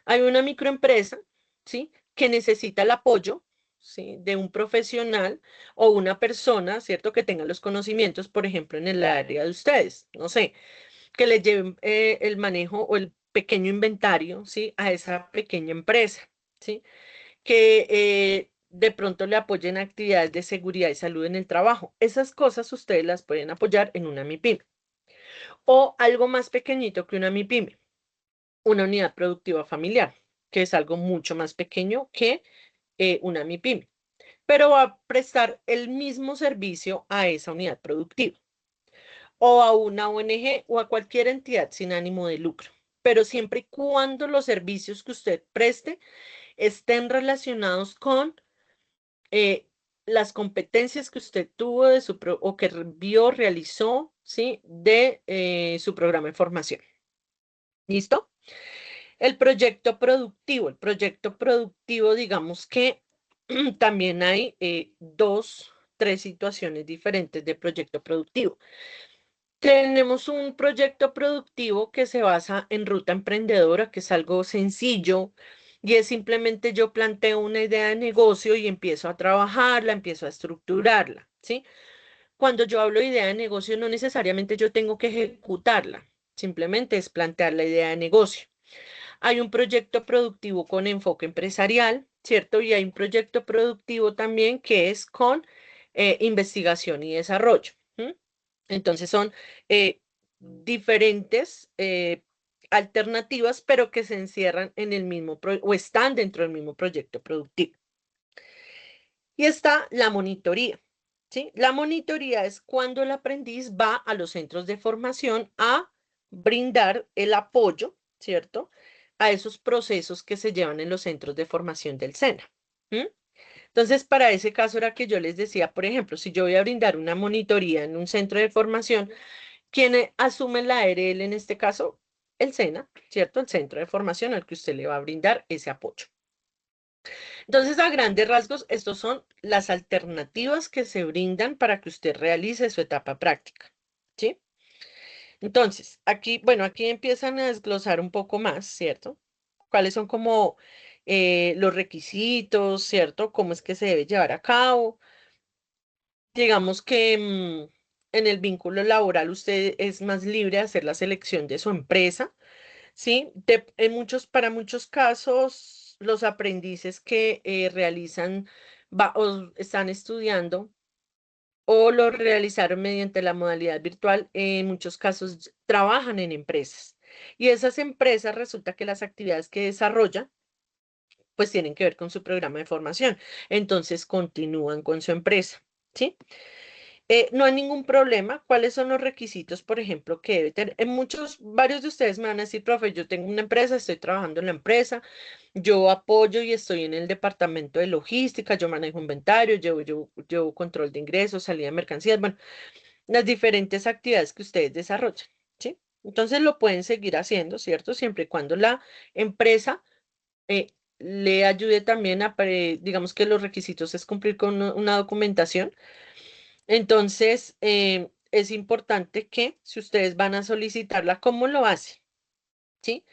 Hay una microempresa, ¿sí? Que necesita el apoyo, ¿sí? De un profesional o una persona, ¿cierto? Que tenga los conocimientos, por ejemplo, en el área de ustedes. No sé, que le lleven el manejo o el pequeño inventario, ¿sí? A esa pequeña empresa, ¿sí? Que de pronto le apoyen actividades de seguridad y salud en el trabajo. Esas cosas ustedes las pueden apoyar en una MIPYME. O algo más pequeñito que una MIPYME, una unidad productiva familiar, que es algo mucho más pequeño que una MIPYME, pero va a prestar el mismo servicio a esa unidad productiva o a una ONG o a cualquier entidad sin ánimo de lucro, pero siempre y cuando los servicios que usted preste estén relacionados con las competencias que usted tuvo o que realizó, ¿sí? De su programa de formación. ¿Listo? El proyecto productivo, digamos que también hay tres situaciones diferentes de proyecto productivo. Tenemos un proyecto productivo que se basa en ruta emprendedora, que es algo sencillo y es simplemente yo planteo una idea de negocio y empiezo a trabajarla, empiezo a estructurarla, ¿sí? Cuando yo hablo de idea de negocio, no necesariamente yo tengo que ejecutarla, simplemente es plantear la idea de negocio. Hay un proyecto productivo con enfoque empresarial, ¿cierto? Y hay un proyecto productivo también que es con investigación y desarrollo. Entonces son diferentes alternativas, pero que se encierran en el mismo o están dentro del mismo proyecto productivo. Y está la monitoría, ¿sí? La monitoría es cuando el aprendiz va a los centros de formación a brindar el apoyo, ¿cierto? A esos procesos que se llevan en los centros de formación del SENA. Entonces, para ese caso era que yo les decía, por ejemplo, si yo voy a brindar una monitoría en un centro de formación, ¿quién asume la ARL en este caso? El SENA, ¿cierto? El centro de formación al que usted le va a brindar ese apoyo. Entonces, a grandes rasgos, estas son las alternativas que se brindan para que usted realice su etapa práctica, ¿sí? Entonces, aquí, bueno, aquí empiezan a desglosar un poco más, ¿cierto? ¿Cuáles son como los requisitos, ¿cierto? ¿Cómo es que se debe llevar a cabo? Digamos que en el vínculo laboral usted es más libre de hacer la selección de su empresa, ¿sí? Para muchos casos, los aprendices que realizan o están estudiando o lo realizaron mediante la modalidad virtual, en muchos casos trabajan en empresas. Y esas empresas resulta que las actividades que desarrollan pues tienen que ver con su programa de formación. Entonces continúan con su empresa, ¿sí? No hay ningún problema. ¿Cuáles son los requisitos, por ejemplo, que debe tener? Varios de ustedes me van a decir, profe, yo tengo una empresa, estoy trabajando en la empresa, yo apoyo y estoy en el departamento de logística, yo manejo inventario, llevo control de ingresos, salida de mercancías, bueno, las diferentes actividades que ustedes desarrollan, ¿sí? Entonces lo pueden seguir haciendo, ¿cierto? Siempre y cuando la empresa eh, le ayude también digamos que los requisitos es cumplir con una documentación. Entonces, es importante que si ustedes van a solicitarla, ¿cómo lo hacen? ¿Sí?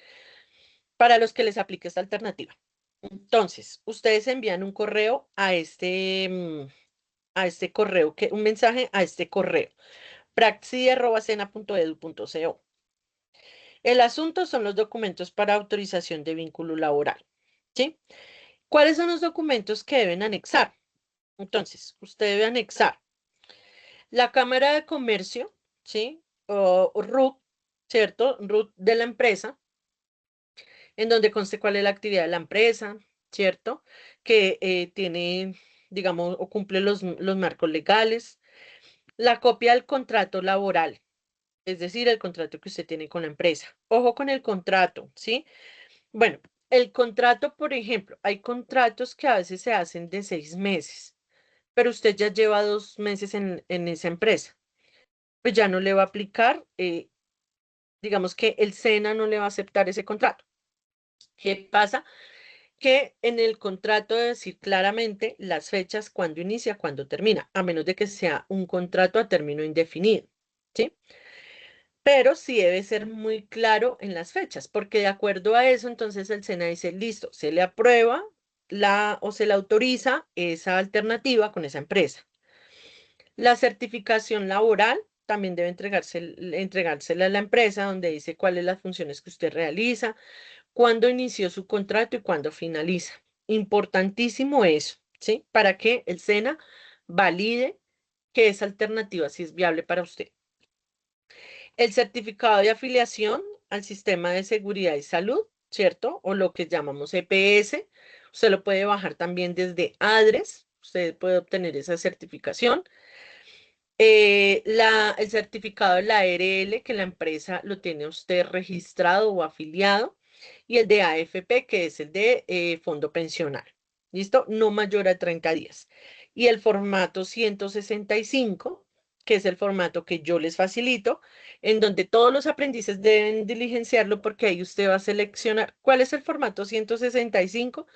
Para los que les aplique esta alternativa. Entonces, ustedes envían un correo a este correo, un mensaje a este correo, praxi@sena.edu.co. El asunto son los documentos para autorización de vínculo laboral, ¿sí? ¿Cuáles son los documentos que deben anexar? Entonces, usted debe anexar la Cámara de Comercio, ¿sí? O RUT, ¿cierto? RUT de la empresa, en donde conste cuál es la actividad de la empresa, ¿cierto? Que tiene, digamos, o cumple los marcos legales. La copia del contrato laboral, es decir, el contrato que usted tiene con la empresa. Ojo con el contrato, ¿sí? Bueno, el contrato, por ejemplo, hay contratos que a veces se hacen de 6 meses, pero usted ya lleva 2 meses en esa empresa. Pues ya no le va a aplicar, digamos que el SENA no le va a aceptar ese contrato. ¿Qué pasa? Que en el contrato debe decir claramente las fechas, cuándo inicia, cuándo termina, a menos de que sea un contrato a término indefinido, ¿sí? Pero sí debe ser muy claro en las fechas, porque de acuerdo a eso, entonces el SENA dice, listo, se le aprueba o se le autoriza esa alternativa con esa empresa. La certificación laboral también debe entregársela a la empresa, donde dice cuáles las funciones que usted realiza, cuándo inició su contrato y cuándo finaliza. Importantísimo eso, ¿sí? Para que el SENA valide que esa alternativa sí es viable para usted. El certificado de afiliación al sistema de seguridad y salud, ¿cierto? O lo que llamamos EPS. Usted lo puede bajar también desde ADRES. Usted puede obtener esa certificación. El certificado de la ARL, que la empresa lo tiene usted registrado o afiliado, y el de AFP, que es el de fondo pensional. ¿Listo? No mayor a 30 días. Y el formato 165, que es el formato que yo les facilito, en donde todos los aprendices deben diligenciarlo porque ahí usted va a seleccionar cuál es el formato 165.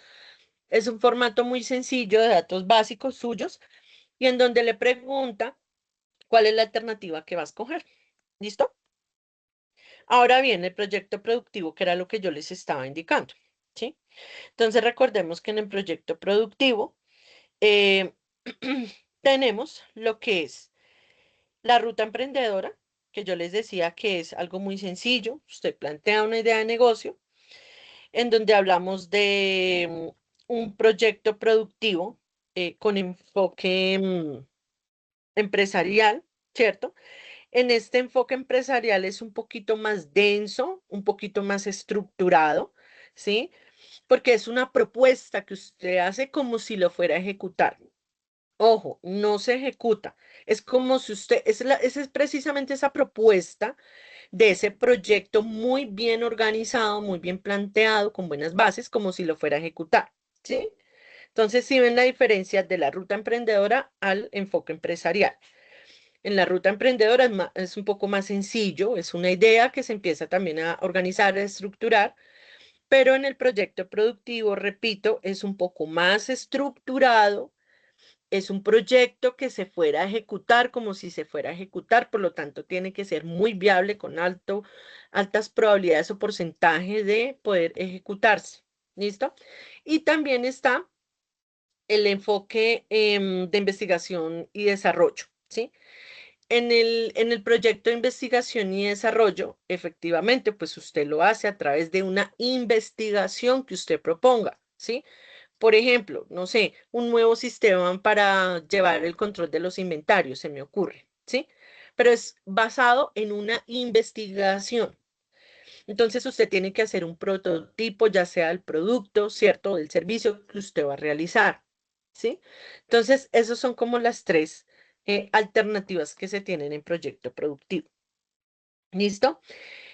Es un formato muy sencillo de datos básicos suyos y en donde le pregunta cuál es la alternativa que va a escoger. ¿Listo? Ahora bien, el proyecto productivo, que era lo que yo les estaba indicando, ¿sí? Entonces recordemos que en el proyecto productivo eh, tenemos lo que es la ruta emprendedora, que yo les decía que es algo muy sencillo. Usted plantea una idea de negocio en donde hablamos de un proyecto productivo con enfoque empresarial, ¿cierto? En este enfoque empresarial es un poquito más denso, un poquito más estructurado, ¿sí? Porque es una propuesta que usted hace como si lo fuera a ejecutar. Ojo, no se ejecuta. Es como si usted, esa es precisamente esa propuesta de ese proyecto muy bien organizado, muy bien planteado, con buenas bases, como si lo fuera a ejecutar, ¿sí? Entonces, sí ven la diferencia de la ruta emprendedora al enfoque empresarial. En la ruta emprendedora es un poco más sencillo, es una idea que se empieza también a organizar, a estructurar, pero en el proyecto productivo, repito, es un poco más estructurado, es un proyecto que se fuera a ejecutar como si se fuera a ejecutar, por lo tanto tiene que ser muy viable con altas probabilidades o porcentajes de poder ejecutarse. ¿Listo? Y también está el enfoque de investigación y desarrollo, ¿sí? En el proyecto de investigación y desarrollo, efectivamente, pues usted lo hace a través de una investigación que usted proponga, ¿sí? Por ejemplo, no sé, un nuevo sistema para llevar el control de los inventarios, se me ocurre, ¿sí? Pero es basado en una investigación. Entonces usted tiene que hacer un prototipo, ya sea del producto, ¿cierto? O del servicio que usted va a realizar, ¿sí? Entonces, esas son como las tres alternativas que se tienen en proyecto productivo. ¿Listo?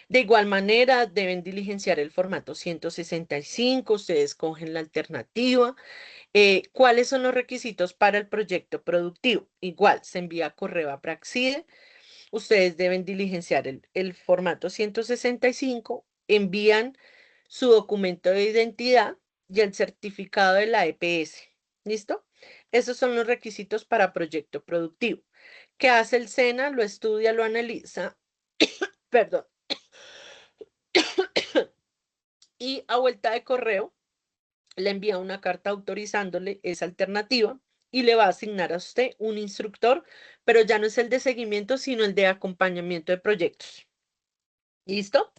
De igual manera, deben diligenciar el formato 165, ustedes cogen la alternativa. ¿Cuáles son los requisitos para el proyecto productivo? Igual, se envía correo a Praxide, ustedes deben diligenciar el formato 165, envían su documento de identidad y el certificado de la EPS. ¿Listo? Esos son los requisitos para proyecto productivo. ¿Qué hace el SENA? Lo estudia, lo analiza, perdón, y a vuelta de correo le envía una carta autorizándole esa alternativa y le va a asignar a usted un instructor, pero ya no es el de seguimiento, sino el de acompañamiento de proyectos. ¿Listo?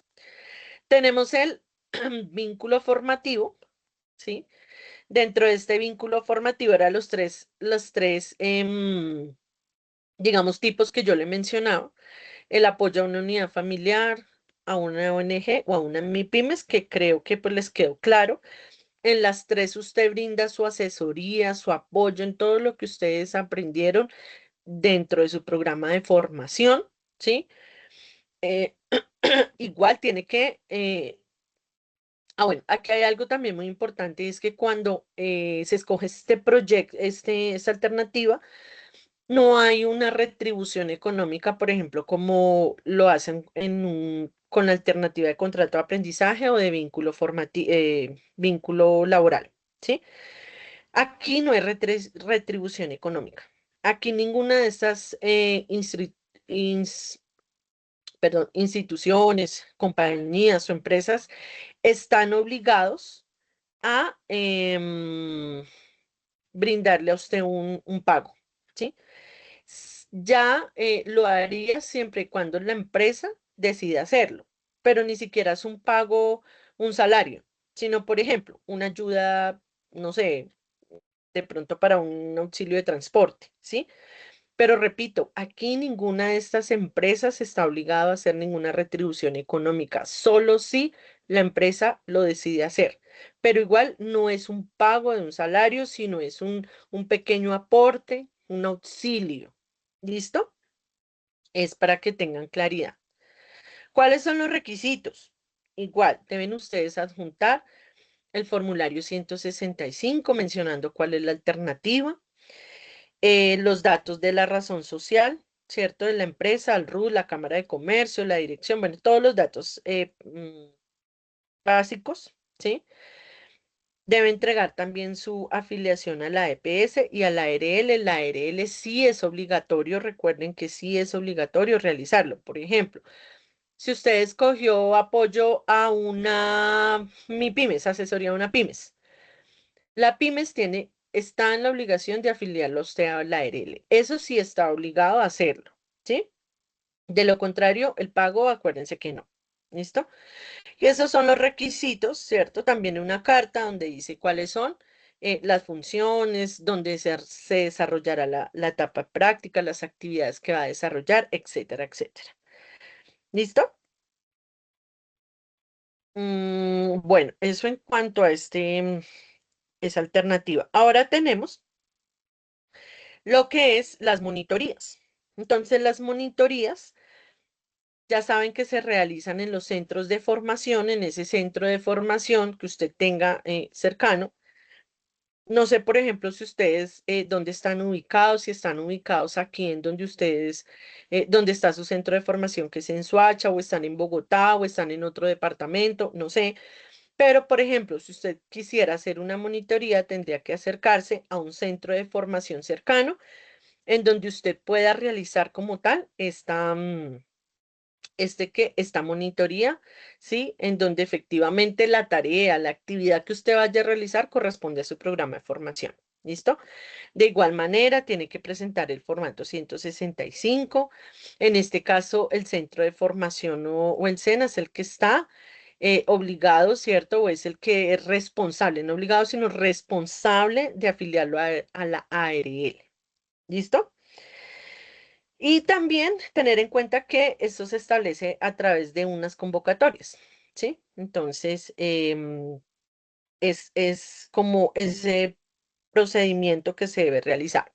Tenemos el vínculo formativo, ¿sí? Dentro de este vínculo formativo eran los tres, digamos, tipos que yo le mencionaba. El apoyo a una unidad familiar, a una ONG o a una MIPYMES, que creo que pues les quedó claro. En las tres usted brinda su asesoría, su apoyo en todo lo que ustedes aprendieron dentro de su programa de formación, ¿sí? Eh, igual tiene que... bueno, aquí hay algo también muy importante, es que cuando se escoge este proyecto, esta alternativa, no hay una retribución económica, por ejemplo, como lo hacen con la alternativa de contrato de aprendizaje o de vínculo laboral, ¿sí? Aquí no hay retribución económica. Aquí ninguna de estas instituciones, compañías o empresas están obligados a brindarle a usted un pago, ¿sí? Ya lo haría siempre y cuando la empresa decida hacerlo, pero ni siquiera es un pago, un salario, sino, por ejemplo, una ayuda, no sé, de pronto para un auxilio de transporte, ¿sí? Pero repito, aquí ninguna de estas empresas está obligada a hacer ninguna retribución económica, solo si la empresa lo decide hacer. Pero igual no es un pago de un salario, sino es un pequeño aporte, un auxilio. ¿Listo? Es para que tengan claridad. ¿Cuáles son los requisitos? Igual, deben ustedes adjuntar el formulario 165 mencionando cuál es la alternativa, los datos de la razón social, ¿cierto? De la empresa, el RUT, la Cámara de Comercio, la dirección, bueno, todos los datos básicos, ¿sí? Debe entregar también su afiliación a la EPS y a la ARL. La ARL sí es obligatorio, recuerden que sí es obligatorio realizarlo. Por ejemplo, si usted escogió apoyo a una MIPYMES, asesoría a una pymes, la pymes está en la obligación de afiliarlo a usted a la ARL. Eso sí está obligado a hacerlo, ¿sí? De lo contrario, el pago, acuérdense que no. ¿Listo? Y esos son los requisitos, ¿cierto? También una carta donde dice cuáles son las funciones, donde se desarrollará la etapa práctica, las actividades que va a desarrollar, etcétera, etcétera. ¿Listo? Bueno, eso en cuanto a esa alternativa. Ahora tenemos lo que es las monitorías. Entonces, las monitorías ya saben que se realizan en los centros de formación, en ese centro de formación que usted tenga cercano. No sé, por ejemplo, si ustedes, dónde están ubicados, si están ubicados aquí en donde ustedes, donde está su centro de formación, que es en Soacha, o están en Bogotá, o están en otro departamento, no sé. Pero, por ejemplo, si usted quisiera hacer una monitoría, tendría que acercarse a un centro de formación cercano en donde usted pueda realizar como tal esta monitoría, ¿sí? En donde efectivamente la tarea, la actividad que usted vaya a realizar corresponde a su programa de formación. ¿Listo? De igual manera, tiene que presentar el formato 165. En este caso, el centro de formación o el SENA es el que está obligado, ¿cierto? O es el que es responsable, no obligado, sino responsable de afiliarlo a la ARL. ¿Listo? Y también tener en cuenta que esto se establece a través de unas convocatorias. ¿sí? Entonces, es como ese procedimiento que se debe realizar.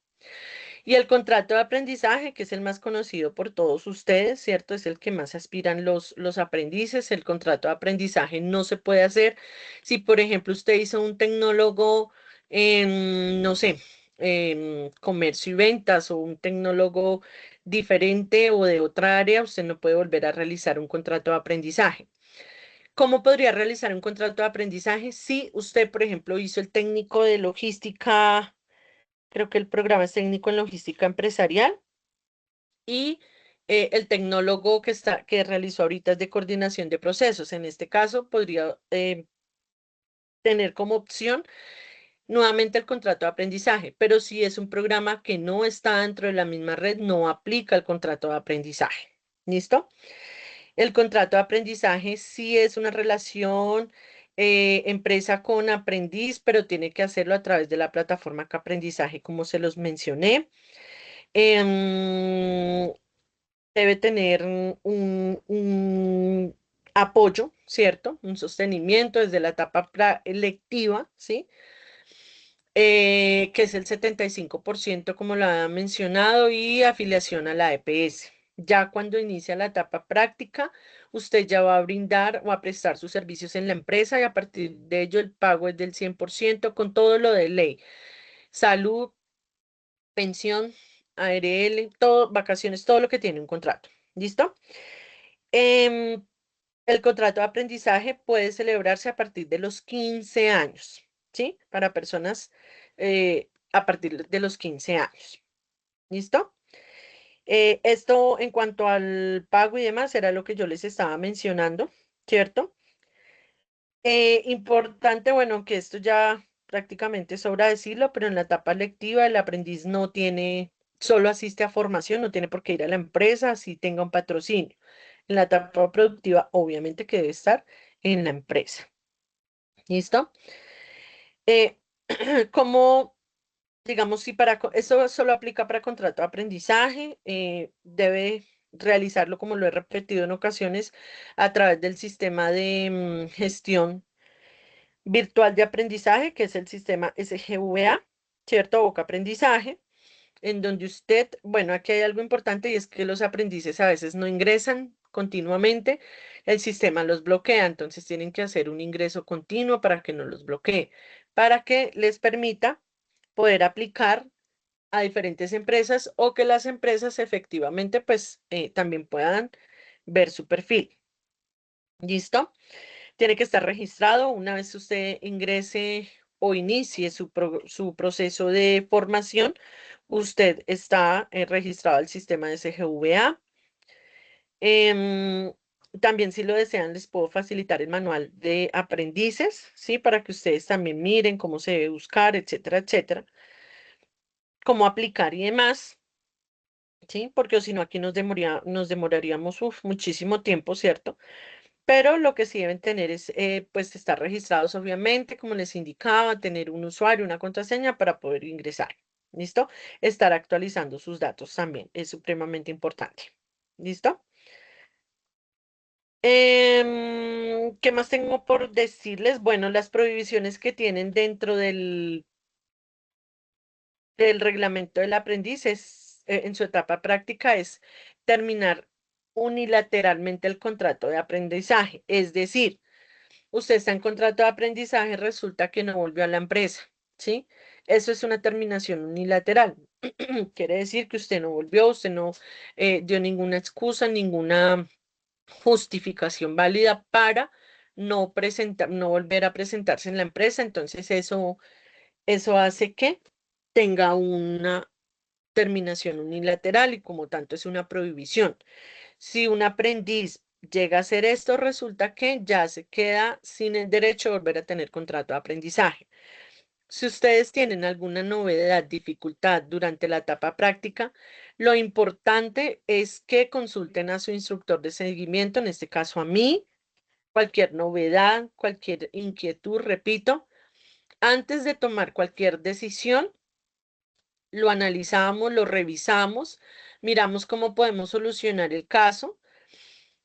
Y el contrato de aprendizaje, que es el más conocido por todos ustedes, ¿cierto? Es el que más aspiran los aprendices. El contrato de aprendizaje no se puede hacer si, por ejemplo, usted hizo un tecnólogo en, no sé, en comercio y ventas o un tecnólogo diferente o de otra área, usted no puede volver a realizar un contrato de aprendizaje. ¿Cómo podría realizar un contrato de aprendizaje si usted, por ejemplo, hizo el técnico de logística? Creo que el programa es técnico en logística empresarial y el tecnólogo que realizó ahorita es de coordinación de procesos. En este caso, podría tener como opción nuevamente el contrato de aprendizaje, pero si es un programa que no está dentro de la misma red, no aplica el contrato de aprendizaje. ¿Listo? El contrato de aprendizaje sí es una relación empresa con aprendiz, pero tiene que hacerlo a través de la plataforma que aprendizaje, como se los mencioné. Em, Debe tener un apoyo, ¿cierto? Un sostenimiento desde la etapa lectiva, ¿sí? Que es el 75%, como lo había mencionado, y afiliación a la EPS. Ya cuando inicia la etapa práctica, usted ya va a brindar o a prestar sus servicios en la empresa y a partir de ello el pago es del 100% con todo lo de ley. Salud, pensión, ARL, todo, vacaciones, todo lo que tiene un contrato. ¿Listo? Em, el contrato de aprendizaje puede celebrarse a partir de los 15 años, ¿sí? Para personas a partir de los 15 años. ¿Listo? Esto en cuanto al pago y demás era lo que yo les estaba mencionando, ¿cierto? Importante, bueno, que esto ya prácticamente sobra decirlo, pero en la etapa lectiva el aprendiz no tiene, solo asiste a formación, no tiene por qué ir a la empresa si tenga un patrocinio. En la etapa productiva, obviamente que debe estar en la empresa. ¿Listo? Eh, como, digamos, si eso solo aplica para contrato de aprendizaje, debe realizarlo, como lo he repetido en ocasiones, a través del sistema de gestión virtual de aprendizaje, que es el sistema SGVA, ¿cierto? Boca Aprendizaje, en donde usted, bueno, aquí hay algo importante y es que los aprendices a veces no ingresan continuamente, el sistema los bloquea, entonces tienen que hacer un ingreso continuo para que no los bloquee, para que les permita poder aplicar a diferentes empresas o que las empresas efectivamente pues también puedan ver su perfil. ¿Listo? Tiene que estar registrado una vez usted ingrese o inicie su proceso de formación. Usted está registrado al sistema de SGVA. Em, También si lo desean les puedo facilitar el manual de aprendices, ¿sí? Para que ustedes también miren cómo se debe buscar, etcétera, etcétera. Cómo aplicar y demás, ¿sí? Porque si no aquí nos demoraríamos muchísimo tiempo, ¿cierto? Pero lo que sí deben tener es, pues, estar registrados, obviamente, como les indicaba, tener un usuario, una contraseña para poder ingresar. ¿Listo? Estar actualizando sus datos también es supremamente importante. ¿Listo? ¿Qué más tengo por decirles? Bueno, las prohibiciones que tienen dentro del reglamento del aprendiz en su etapa práctica es terminar unilateralmente el contrato de aprendizaje. Es decir, usted está en contrato de aprendizaje, resulta que no volvió a la empresa, ¿sí? Eso es una terminación unilateral. Quiere decir que usted no volvió, usted no dio ninguna excusa, ninguna justificación válida para no volver a presentarse en la empresa. Entonces, eso hace que tenga una terminación unilateral y como tanto es una prohibición. Si un aprendiz llega a hacer esto, resulta que ya se queda sin el derecho de volver a tener contrato de aprendizaje. Si ustedes tienen alguna novedad, dificultad durante la etapa práctica, lo importante es que consulten a su instructor de seguimiento, en este caso a mí, cualquier novedad, cualquier inquietud, repito, antes de tomar cualquier decisión, lo analizamos, lo revisamos, miramos cómo podemos solucionar el caso.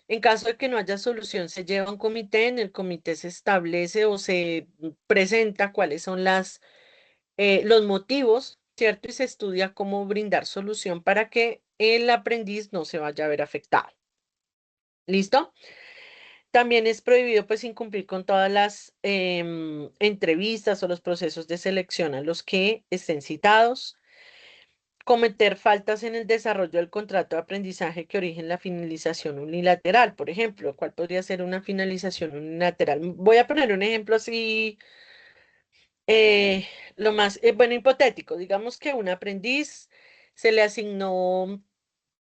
En caso de que no haya solución, se lleva a un comité, en el comité se establece o se presenta cuáles son los motivos, ¿cierto? Y se estudia cómo brindar solución para que el aprendiz no se vaya a ver afectado. ¿Listo? También es prohibido pues incumplir con todas las entrevistas o los procesos de selección a los que estén citados, cometer faltas en el desarrollo del contrato de aprendizaje que origen la finalización unilateral, por ejemplo, ¿cuál podría ser una finalización unilateral? Voy a poner un ejemplo así, eh, lo más, bueno, hipotético. Digamos que un aprendiz se le asignó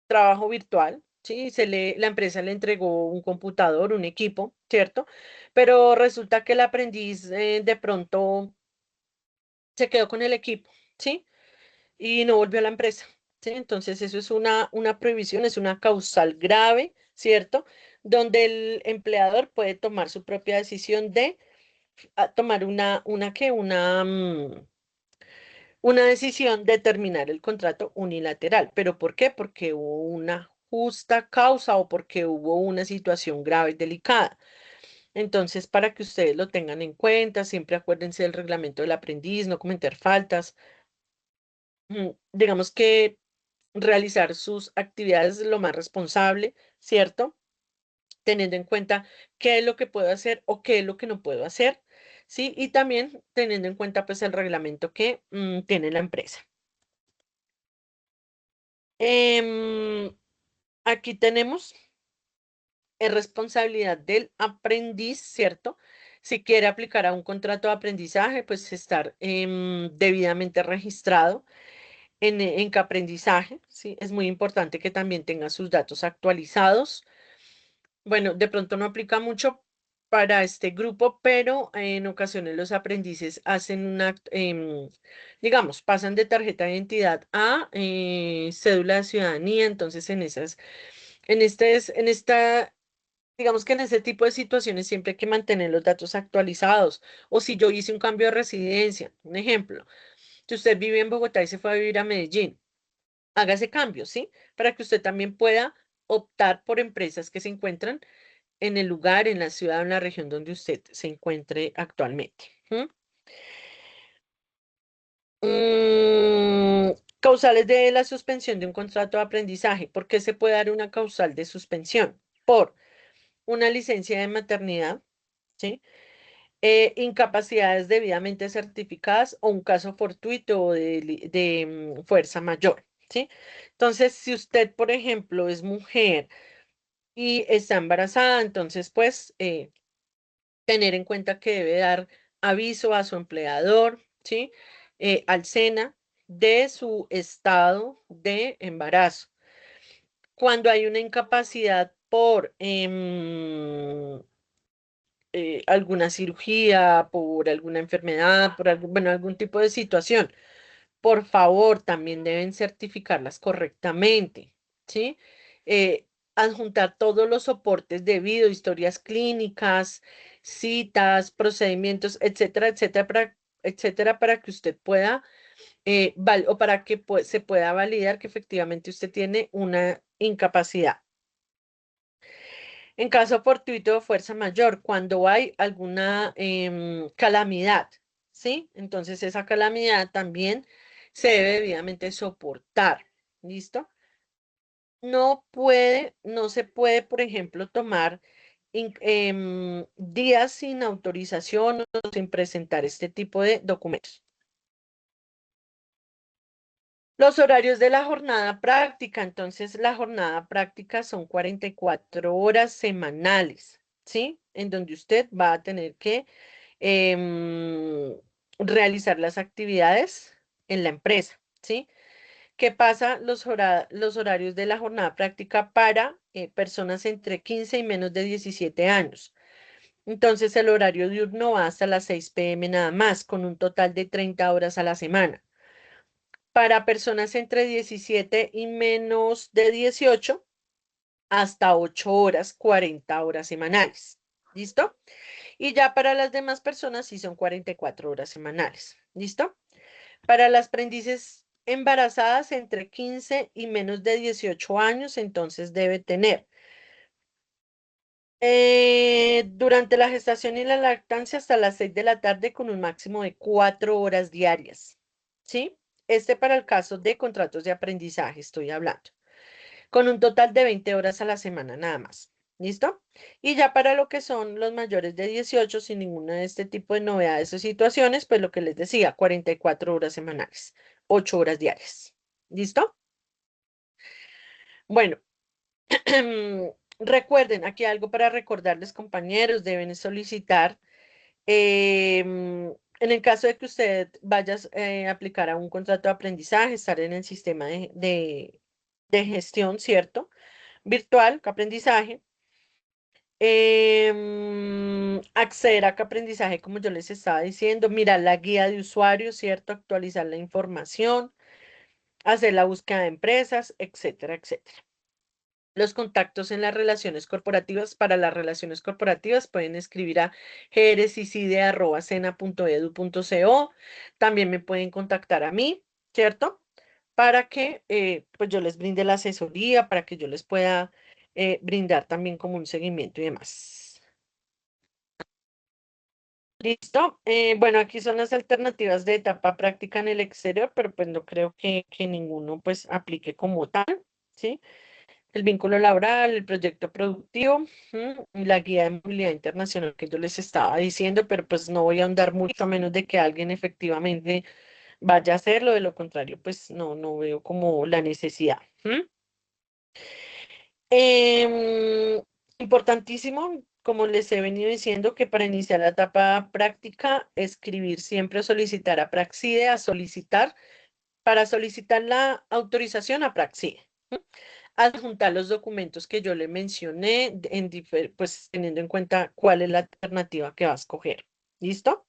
trabajo virtual, ¿sí? La empresa le entregó un computador, un equipo, ¿cierto? Pero resulta que el aprendiz de pronto se quedó con el equipo, ¿sí? Y no volvió a la empresa, ¿sí? Entonces eso es una prohibición, es una causal grave, ¿cierto? Donde el empleador puede tomar su propia decisión de tomar una decisión de terminar el contrato unilateral. ¿Pero por qué? Porque hubo una justa causa o porque hubo una situación grave y delicada. Entonces, para que ustedes lo tengan en cuenta, siempre acuérdense del reglamento del aprendiz, no cometer faltas. Digamos que realizar sus actividades lo más responsable, ¿cierto? Teniendo en cuenta qué es lo que puedo hacer o qué es lo que no puedo hacer, ¿sí? Y también teniendo en cuenta pues el reglamento que tiene la empresa. Em, Aquí tenemos es responsabilidad del aprendiz, ¿cierto? Si quiere aplicar a un contrato de aprendizaje, pues estar debidamente registrado en Caprendizaje, ¿sí? Es muy importante que también tenga sus datos actualizados. Bueno, de pronto no aplica mucho para este grupo, pero en ocasiones los aprendices hacen digamos, pasan de tarjeta de identidad a cédula de ciudadanía, entonces en esta digamos que en ese tipo de situaciones siempre hay que mantener los datos actualizados. O si yo hice un cambio de residencia, un ejemplo, si usted vive en Bogotá y se fue a vivir a Medellín, haga ese cambio, ¿sí? Para que usted también pueda optar por empresas que se encuentran en el lugar, en la ciudad o en la región donde usted se encuentre actualmente. ¿Mm? Causales de la suspensión de un contrato de aprendizaje. ¿Por qué se puede dar una causal de suspensión? Por una licencia de maternidad, ¿sí? Incapacidades debidamente certificadas o un caso fortuito o de fuerza mayor, ¿sí? Entonces, si usted, por ejemplo, es mujer y está embarazada, entonces, pues, tener en cuenta que debe dar aviso a su empleador, ¿sí? Al SENA de su estado de embarazo. Cuando hay una incapacidad por alguna cirugía, por alguna enfermedad, por bueno, algún tipo de situación, por favor, también deben certificarlas correctamente, ¿sí? Adjuntar todos los soportes debidos, historias clínicas, citas, procedimientos, etcétera, para que usted pueda, o para que se pueda validar que efectivamente usted tiene una incapacidad. En caso fortuito o fuerza mayor, cuando hay alguna calamidad, ¿sí? Entonces esa calamidad también se debe debidamente soportar, ¿listo? No se puede, por ejemplo, tomar días sin autorización o sin presentar este tipo de documentos. Los horarios de la jornada práctica, entonces la jornada práctica son 44 horas semanales, ¿sí? En donde usted va a tener que em, realizar las actividades en la empresa, ¿sí? ¿Qué pasa los horarios de la jornada práctica para personas entre 15 y menos de 17 años? Entonces el horario diurno va hasta las 6 p.m. nada más, con un total de 30 horas a la semana. Para personas entre 17 y menos de 18, hasta 8 horas, 40 horas semanales. ¿Listo? Y ya para las demás personas sí son 44 horas semanales. ¿Listo? Para las aprendices embarazadas entre 15 y menos de 18 años, entonces debe tener Durante la gestación y la lactancia hasta las 6 de la tarde con un máximo de 4 horas diarias, ¿sí? Este para el caso de contratos de aprendizaje estoy hablando, con un total de 20 horas a la semana nada más. ¿Listo? Y ya para lo que son los mayores de 18, sin ninguna de este tipo de novedades o situaciones, pues lo que les decía, 44 horas semanales, 8 horas diarias. ¿Listo? Bueno, recuerden, aquí algo para recordarles, compañeros, deben solicitar, en el caso de que usted vaya a aplicar a un contrato de aprendizaje, estar en el sistema de gestión, ¿cierto? Virtual, que aprendizaje. Acceder a qué aprendizaje, como yo les estaba diciendo, mirar la guía de usuario, ¿cierto? Actualizar la información, hacer la búsqueda de empresas, etcétera, etcétera. Los contactos en las relaciones corporativas. Para las relaciones corporativas pueden escribir a geresicide@sena.edu.co. También me pueden contactar a mí, ¿cierto? Para que pues yo les brinde la asesoría, para que yo les pueda brindar también como un seguimiento y demás. ¿Listo? Bueno, aquí son las alternativas de etapa práctica en el exterior, pero pues no creo que ninguno pues aplique como tal, ¿sí? El vínculo laboral, el proyecto productivo, y la guía de movilidad internacional que yo les estaba diciendo, pero pues no voy a ahondar mucho a menos de que alguien efectivamente vaya a hacerlo, de lo contrario, pues no veo como la necesidad. Em, Importantísimo, como les he venido diciendo, que para iniciar la etapa práctica, escribir siempre o solicitar a Praxide, para solicitar la autorización a Praxide. Adjuntar los documentos que yo le mencioné, pues teniendo en cuenta cuál es la alternativa que va a escoger. ¿Listo?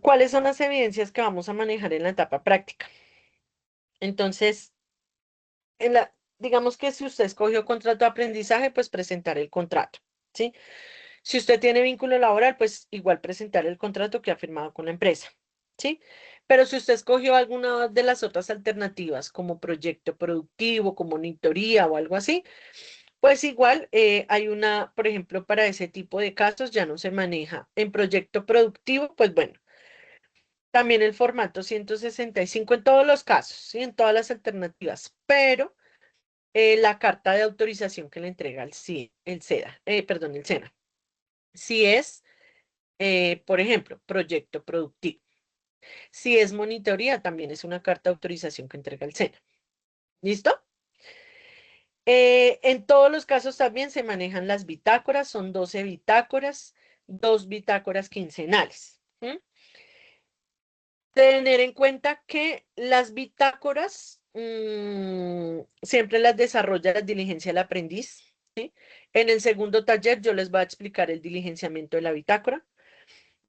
¿Cuáles son las evidencias que vamos a manejar en la etapa práctica? Entonces, digamos que si usted escogió contrato de aprendizaje, pues presentar el contrato, ¿sí? Si usted tiene vínculo laboral, pues igual presentar el contrato que ha firmado con la empresa, ¿sí? Pero si usted escogió alguna de las otras alternativas, como proyecto productivo, como monitoría o algo así, pues igual hay una, por ejemplo, para ese tipo de casos ya no se maneja. En proyecto productivo, pues bueno, también el formato 165 en todos los casos, ¿sí? En todas las alternativas, pero la carta de autorización que le entrega el SEDA, perdón, el SENA. Si es, por ejemplo, proyecto productivo. Si es monitoría, también es una carta de autorización que entrega el SENA. ¿Listo? En todos los casos también se manejan las bitácoras, son 12 bitácoras, 2 bitácoras quincenales. Tener en cuenta que las bitácoras siempre las desarrolla la diligencia del aprendiz, ¿sí? En el segundo taller yo les voy a explicar el diligenciamiento de la bitácora,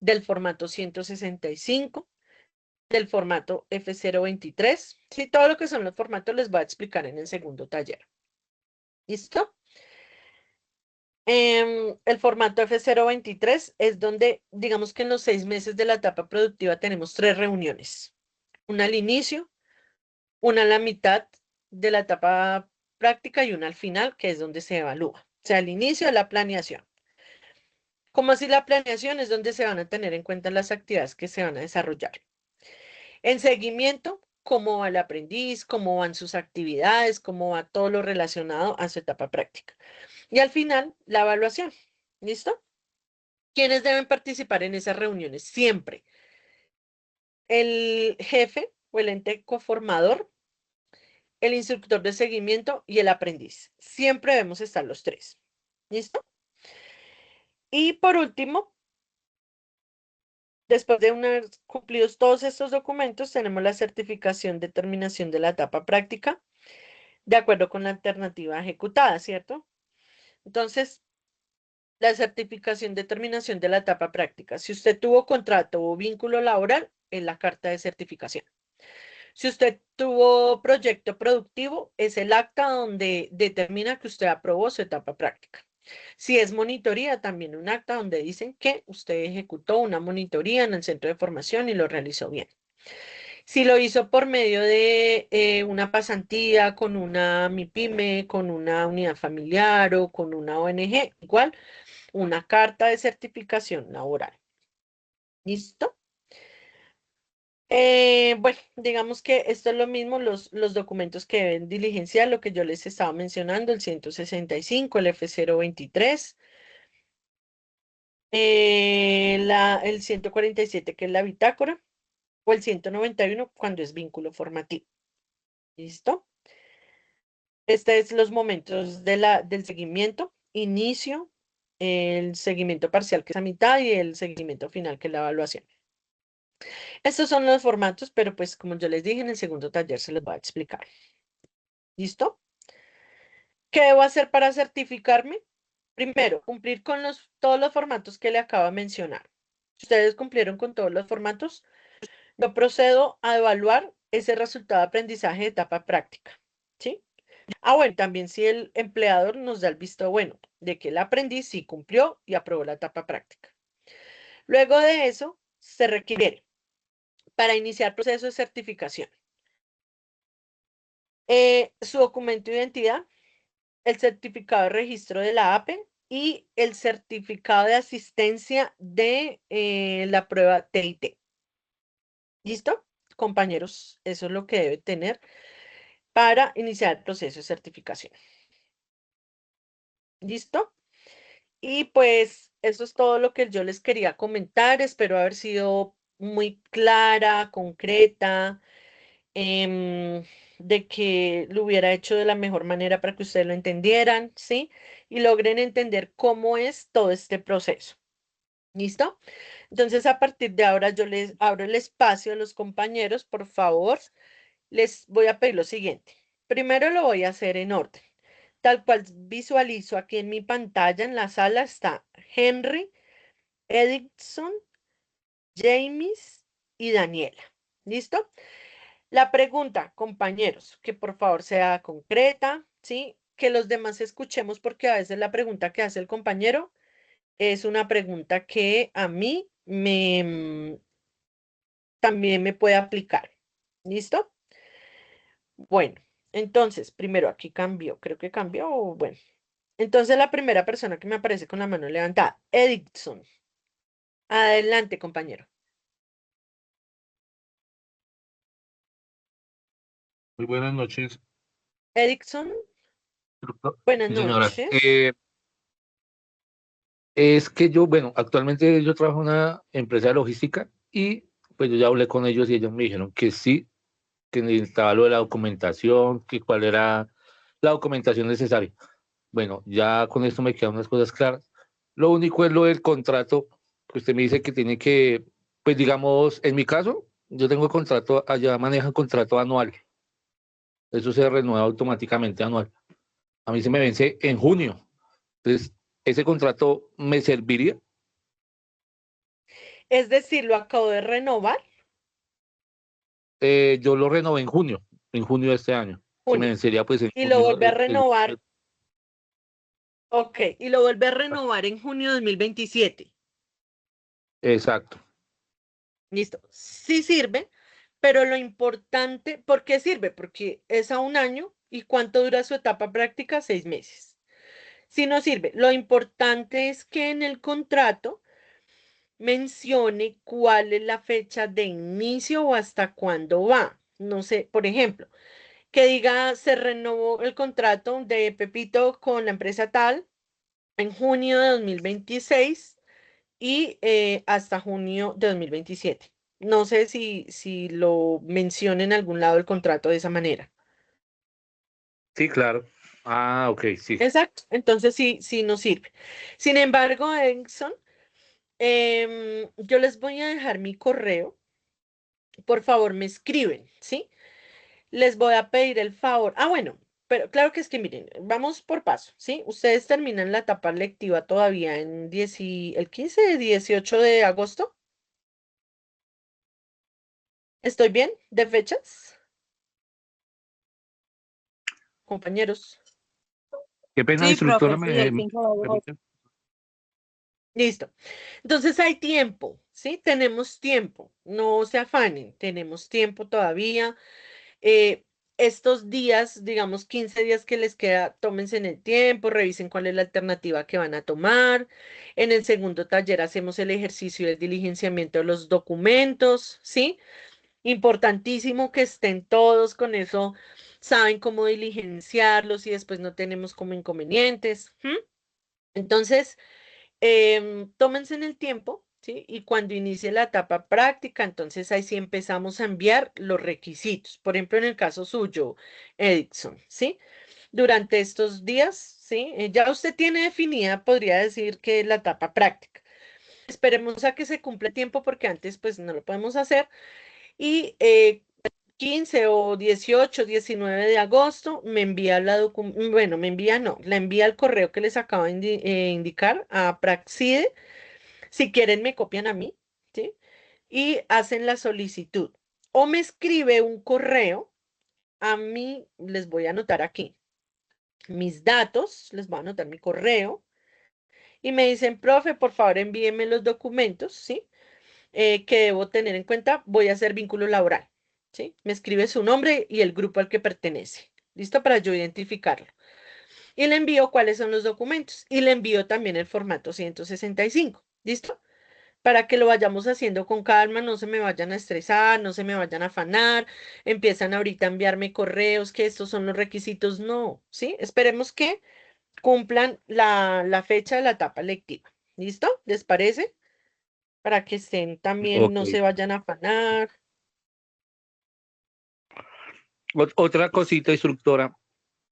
del formato 165, del formato F023, ¿sí? Todo lo que son los formatos les voy a explicar en el segundo taller. ¿Listo? El formato F023 es donde, digamos que en los 6 meses de la etapa productiva tenemos 3 reuniones. Una al inicio, una a la mitad de la etapa práctica y una al final, que es donde se evalúa. O sea, al inicio de la planeación. Como así la planeación es donde se van a tener en cuenta las actividades que se van a desarrollar. En seguimiento, cómo va el aprendiz, cómo van sus actividades, cómo va todo lo relacionado a su etapa práctica. Y al final, la evaluación. ¿Listo? ¿Quiénes deben participar en esas reuniones? Siempre el jefe o el ente coformador, el instructor de seguimiento y el aprendiz. Siempre debemos estar los 3. ¿Listo? Y por último, después de haber cumplidos todos estos documentos, tenemos la certificación de terminación de la etapa práctica, de acuerdo con la alternativa ejecutada, ¿cierto? Entonces, la certificación de terminación de la etapa práctica. Si usted tuvo contrato o vínculo laboral, es la carta de certificación. Si usted tuvo proyecto productivo, es el acta donde determina que usted aprobó su etapa práctica. Si es monitoría, también un acta donde dicen que usted ejecutó una monitoría en el centro de formación y lo realizó bien. Si lo hizo por medio de una pasantía con una MIPYME, con una unidad familiar o con una ONG, igual una carta de certificación laboral. ¿Listo? Bueno, digamos que esto es lo mismo, los documentos que deben diligenciar, lo que yo les estaba mencionando, el 165, el F023, el 147, que es la bitácora, o el 191 cuando es vínculo formativo. ¿Listo? Este es los momentos del seguimiento, inicio, el seguimiento parcial, que es a mitad, y el seguimiento final, que es la evaluación. Estos son los formatos, pero pues como yo les dije, en el segundo taller se los voy a explicar. ¿Listo? ¿Qué debo hacer para certificarme? Primero, cumplir con todos los formatos que le acabo de mencionar. Si ustedes cumplieron con todos los formatos, yo procedo a evaluar ese resultado de aprendizaje de etapa práctica. ¿Sí? Bueno, también si el empleador nos da el visto bueno de que el aprendiz sí cumplió y aprobó la etapa práctica. Luego de eso, se requiere para iniciar proceso de certificación su documento de identidad, el certificado de registro de la APE y el certificado de asistencia de la prueba TIT. ¿Listo? Compañeros, eso es lo que debe tener para iniciar el proceso de certificación. ¿Listo? Y pues eso es todo lo que yo les quería comentar. Espero haber sido muy clara, concreta, de que lo hubiera hecho de la mejor manera para que ustedes lo entendieran, ¿sí? Y logren entender cómo es todo este proceso. ¿Listo? Entonces, a partir de ahora yo les abro el espacio a los compañeros, por favor. Les voy a pedir lo siguiente. Primero lo voy a hacer en orden. Tal cual visualizo aquí en mi pantalla, en la sala está Henry, Edison, James y Daniela. ¿Listo? La pregunta, compañeros, que por favor sea concreta, ¿sí? Que los demás escuchemos porque a veces la pregunta que hace el compañero es una pregunta que a mí también me puede aplicar. ¿Listo? Bueno, entonces, primero aquí cambió, creo que cambió, bueno. Entonces la primera persona que me aparece con la mano levantada, Edison. Adelante, compañero. Muy buenas noches. Edison, Doctor. buenas Sí, señora. noches. Es que yo, bueno, actualmente yo trabajo en una empresa de logística y pues yo ya hablé con ellos y ellos me dijeron que sí, que necesitaba lo de la documentación, que cuál era la documentación necesaria. Bueno, ya con esto me quedan unas cosas claras. Lo único es lo del contrato, que usted me dice que tiene que, pues digamos, en mi caso, yo tengo contrato, allá manejan contrato anual. Eso se renueva automáticamente anual. A mí se me vence en junio. Entonces, ¿ese contrato me serviría? Es decir, lo acabo de renovar, Yo lo renové en junio de este año. Se me junio, vencería pues en y lo junio. vuelve a renovar, ok, y lo vuelve a renovar en junio de 2027. Exacto. Listo. Sí sirve, pero lo importante, ¿por qué sirve? Porque es a un año y ¿cuánto dura su etapa práctica? 6 meses. Si no sirve, lo importante es que en el contrato mencione cuál es la fecha de inicio o hasta cuándo va. No sé, por ejemplo, que diga se renovó el contrato de Pepito con la empresa tal en junio de 2026 y hasta junio de 2027. No sé si lo menciona en algún lado el contrato de esa manera. Sí, claro. Ah, ok, sí. Exacto, entonces sí nos sirve. Sin embargo, Edson, yo les voy a dejar mi correo. Por favor, me escriben, ¿sí? Les voy a pedir el favor. Bueno, pero claro que es que miren, vamos por paso, ¿sí? Ustedes terminan la etapa lectiva todavía en el 15, 18 de agosto. ¿Estoy bien de fechas, compañeros? Qué pena, Sí, instructora, profe, sí, me el 5 de agosto. permite. Listo. Entonces hay tiempo, ¿sí? Tenemos tiempo. No se afanen, tenemos tiempo todavía. Eh, estos días, digamos 15 días que les queda, tómense en el tiempo, revisen cuál es la alternativa que van a tomar. En el segundo taller hacemos el ejercicio del diligenciamiento de los documentos, ¿sí? Importantísimo que estén todos con eso, saben cómo diligenciarlos y después no tenemos como inconvenientes. Entonces, tómense en el tiempo, ¿sí? Y cuando inicie la etapa práctica, entonces ahí sí empezamos a enviar los requisitos. Por ejemplo, en el caso suyo, Edison, ¿sí? Durante estos días, ¿sí? Ya usted tiene definida, podría decir que la etapa práctica. Esperemos a que se cumpla el tiempo porque antes pues no lo podemos hacer. Y 15 o 18, 19 de agosto me envía bueno, me envía, no, la envía el correo que les acabo de indicar a Praxide. Si quieren, me copian a mí, ¿sí? Y hacen la solicitud. O me escribe un correo, a mí les voy a anotar aquí mis datos, les voy a anotar mi correo, y me dicen, profe, por favor, envíenme los documentos, ¿sí? Que debo tener en cuenta, voy a hacer vínculo laboral, ¿sí? Me escribe su nombre y el grupo al que pertenece. ¿Listo? Para yo identificarlo. Y le envío cuáles son los documentos. Y le envío también el formato 165. ¿Listo? Para que lo vayamos haciendo con calma, no se me vayan a estresar, no se me vayan a afanar, empiezan ahorita a enviarme correos que estos son los requisitos, no, ¿sí? Esperemos que cumplan la fecha de la etapa lectiva. ¿Listo? ¿Les parece? Para que estén también, Ok. no se vayan a afanar. Otra cosita, instructora.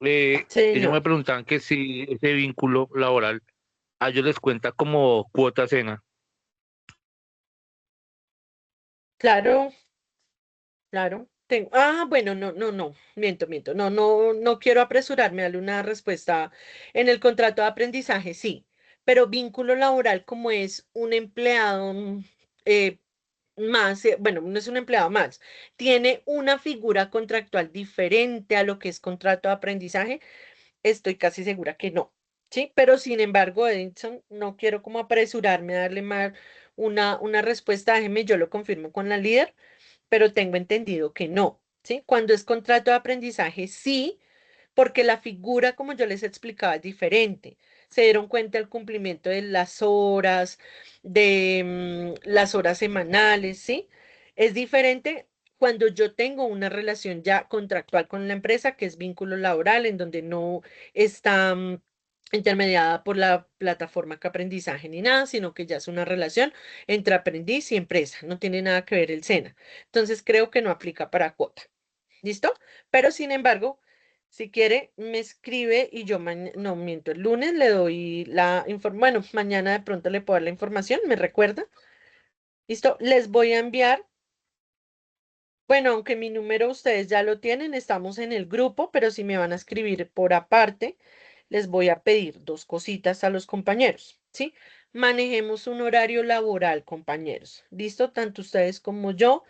Ellos me Señor, preguntaban que si ese vínculo laboral a ellos les cuenta como cuota cena. claro, claro. Bueno, no, miento. No quiero apresurarme a darle una respuesta. En el contrato de aprendizaje, sí, pero vínculo laboral como es un empleado eh, más, bueno, no es un empleado más, tiene una figura contractual diferente a lo que es contrato de aprendizaje, estoy casi segura que no, ¿sí? Pero sin embargo, Edison, no quiero como apresurarme a darle más una respuesta, déjeme, yo lo confirmo con la líder, pero tengo entendido que no, ¿sí? Cuando es contrato de aprendizaje, sí, porque la figura, como yo les explicaba, es diferente. Se dieron cuenta del cumplimiento de las horas, de las horas semanales, ¿sí? Es diferente cuando yo tengo una relación ya contractual con la empresa, que es vínculo laboral, en donde no está intermediada por la plataforma que aprendizaje ni nada, sino que ya es una relación entre aprendiz y empresa. No tiene nada que ver el SENA. Entonces creo que no aplica para cuota. ¿Listo? Pero sin embargo, si quiere, me escribe y yo no miento, el lunes le doy la información. Bueno, mañana de pronto le puedo dar la información, ¿me recuerda? ¿Listo? Les voy a enviar. Bueno, aunque mi número ustedes ya lo tienen, estamos en el grupo, pero si me van a escribir por aparte, les voy a pedir dos cositas a los compañeros, ¿sí? Manejemos un horario laboral, compañeros. ¿Listo? Tanto ustedes como yo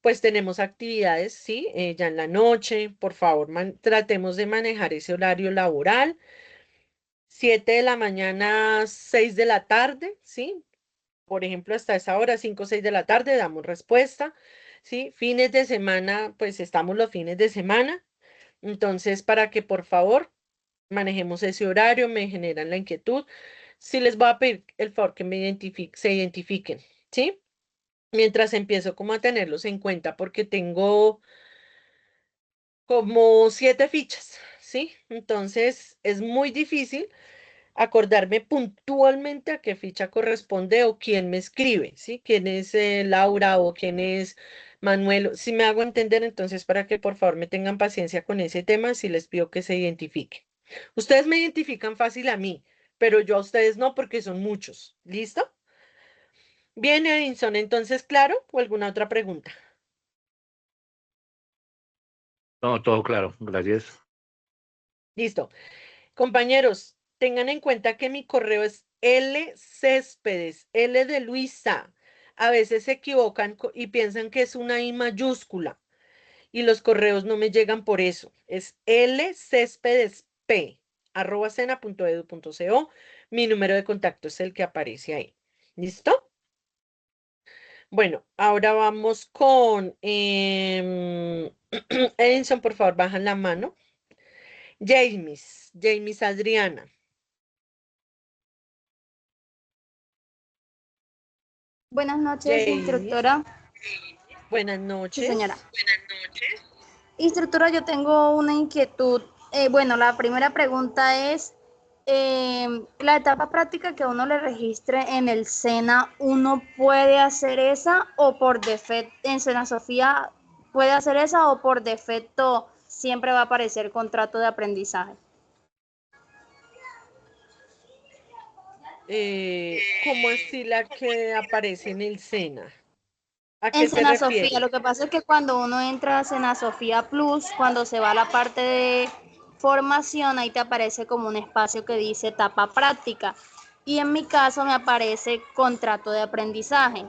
pues tenemos actividades, sí, ya en la noche, por favor, tratemos de manejar ese horario laboral, 7 de la mañana, 6 de la tarde, sí, por ejemplo, hasta esa hora, 5 o 6 de la tarde, damos respuesta, sí, fines de semana, pues estamos los fines de semana, entonces, para que por favor manejemos ese horario, me generan la inquietud, sí les voy a pedir el favor que se identifiquen, ¿sí? Mientras empiezo como a tenerlos en cuenta, porque tengo como 7 fichas, ¿sí? Entonces es muy difícil acordarme puntualmente a qué ficha corresponde o quién me escribe, ¿sí? ¿Quién es Laura o quién es Manuel? Si me hago entender, entonces para que por favor me tengan paciencia con ese tema, si les pido que se identifiquen. Ustedes me identifican fácil a mí, pero yo a ustedes no porque son muchos. ¿Listo? Bien, Edinson, entonces, claro, o alguna otra pregunta. No, todo claro, gracias. Listo. Compañeros, tengan en cuenta que mi correo es L Céspedes, L de Luisa. A veces se equivocan y piensan que es una I mayúscula y los correos no me llegan por eso. Es L Céspedes P @sena.edu.co. mi número de contacto es el que aparece ahí. ¿Listo? Bueno, ahora vamos con Edinson, por favor, bajan la mano. James Adriana. Buenas noches, James, instructora. buenas Sí, señora. noches. Instructora, yo tengo una inquietud. Bueno, la primera pregunta es, la etapa práctica que uno le registre en el SENA, ¿uno puede hacer esa o por defecto, en Sena Sofía puede hacer esa o por defecto siempre va a aparecer contrato de aprendizaje? ¿Cómo así la que aparece en el SENA? ¿A qué En se Sena Sofía, refiere? lo que pasa es que cuando uno entra a Sena Sofía Plus, cuando se va a la parte de formación, ahí te aparece como un espacio que dice etapa práctica. Y en mi caso me aparece contrato de aprendizaje.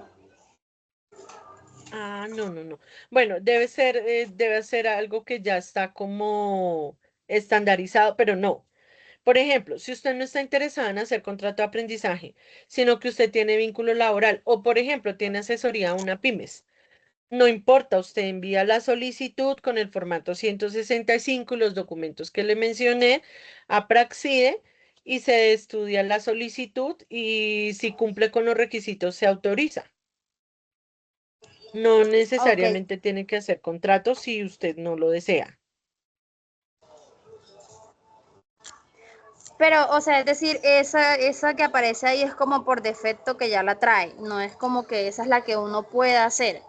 Ah, no, no, no. Bueno, debe ser algo que ya está como estandarizado, pero no. Por ejemplo, si usted no está interesada en hacer contrato de aprendizaje, sino que usted tiene vínculo laboral o, por ejemplo, tiene asesoría a una pymes, no importa, usted envía la solicitud con el formato 165 y los documentos que le mencioné a Praxide y se estudia la solicitud y si cumple con los requisitos se autoriza. No Ok, necesariamente tiene que hacer contrato si usted no lo desea. pero, o sea, es decir, esa que aparece ahí es como por defecto que ya la trae, no es como que esa es la que uno puede hacer.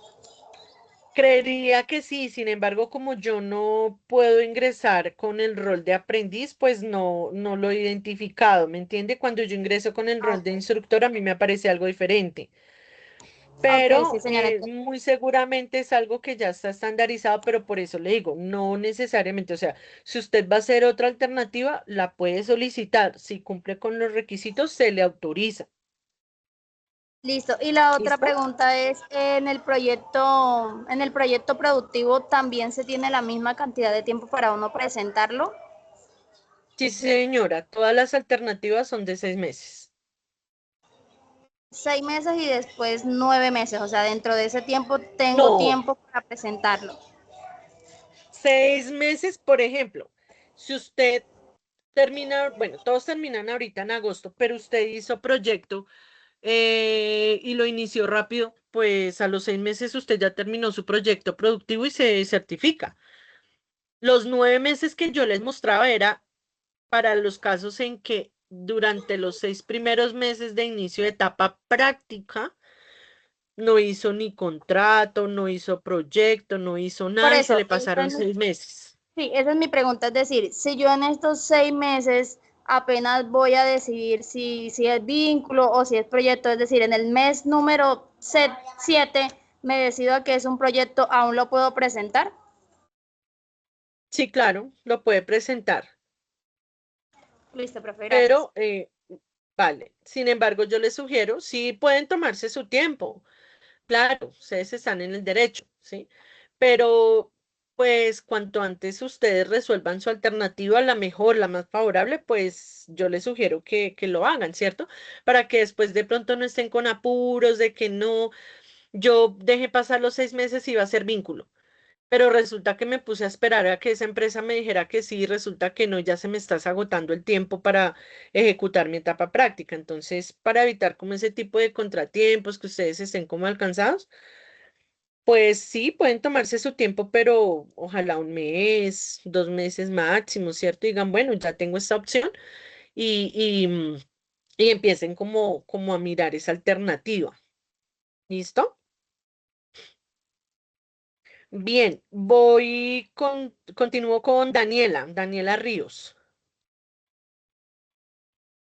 Creería que sí, sin embargo, como yo no puedo ingresar con el rol de aprendiz, pues no lo he identificado, ¿me entiende? Cuando yo ingreso con el rol de Ok, instructor, a mí me aparece algo diferente, ok, sí, pero señora. muy seguramente es algo que ya está estandarizado, pero por eso le digo, no necesariamente, o sea, si usted va a hacer otra alternativa, la puede solicitar, si cumple con los requisitos, se le autoriza. Listo. Y la otra ¿Listo? pregunta es, ¿en el proyecto productivo también se tiene la misma cantidad de tiempo para uno presentarlo? Sí, señora, todas las alternativas son de 6 meses. 6 meses y después 9 meses. O sea, dentro de ese tiempo tengo No, tiempo para presentarlo. 6 meses, por ejemplo, si usted termina, bueno, todos terminan ahorita en agosto, pero usted hizo proyecto y lo inició rápido, pues a los 6 meses usted ya terminó su proyecto productivo y se certifica. Los 9 meses que yo les mostraba era para los casos en que durante los 6 primeros meses de inicio de etapa práctica no hizo ni contrato, no hizo proyecto, no hizo Por nada y se eso, le pasaron 6 meses. sí, esa es mi pregunta. Es decir, si yo en estos 6 meses apenas voy a decidir si es vínculo o si es proyecto, es decir, en el mes número 7 me decido a que es un proyecto, ¿aún lo puedo presentar? Sí, claro, lo puede presentar, Listo, profe, gracias. pero vale. Sin embargo, yo les sugiero, sí pueden tomarse su tiempo. Claro, ustedes están en el derecho, ¿sí? Pero, pues, cuanto antes ustedes resuelvan su alternativa, la mejor, la más favorable, pues yo les sugiero que lo hagan, ¿cierto? Para que después de pronto no estén con apuros de que no, yo dejé pasar los 6 meses y iba a ser vínculo. Pero resulta que me puse a esperar a que esa empresa me dijera que sí, resulta que no, ya se me está agotando el tiempo para ejecutar mi etapa práctica. Entonces, para evitar como ese tipo de contratiempos, que ustedes estén como alcanzados, pues sí, pueden tomarse su tiempo, pero ojalá un mes, 2 meses máximo, ¿cierto? Digan, bueno, ya tengo esta opción y y empiecen como a mirar esa alternativa. ¿Listo? Bien, continúo con Daniela Ríos.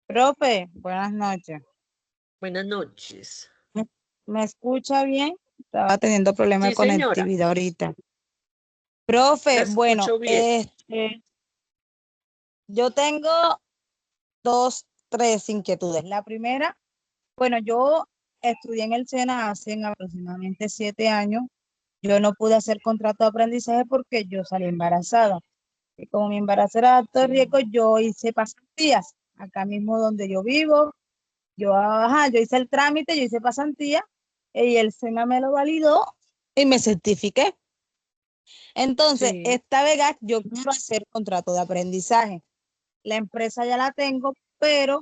Profe, buenas noches. Buenas noches. ¿Me, me escucha bien? Estaba teniendo problemas de Sí, señora, conectividad ahorita. la Profe, bueno, escucho bien. yo tengo tres inquietudes. La primera, bueno, yo estudié en el SENA hace aproximadamente 7 años. Yo no pude hacer contrato de aprendizaje porque yo salí embarazada. Y como mi embarazo era de alto Sí. riesgo, yo hice pasantías. acá mismo donde yo vivo. Yo hice el trámite, yo hice pasantía y el SENA me lo validó y me certifiqué. Entonces, Sí. esta vez yo quiero hacer contrato de aprendizaje. La empresa ya la tengo, pero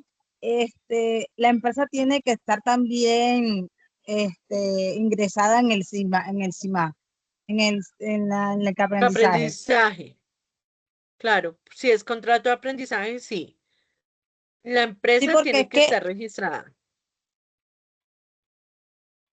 la empresa tiene que estar también ingresada en el CIMA, en el aprendizaje. Aprendizaje. Claro, si es contrato de aprendizaje, sí. La Sí, empresa porque tiene es que que, estar registrada.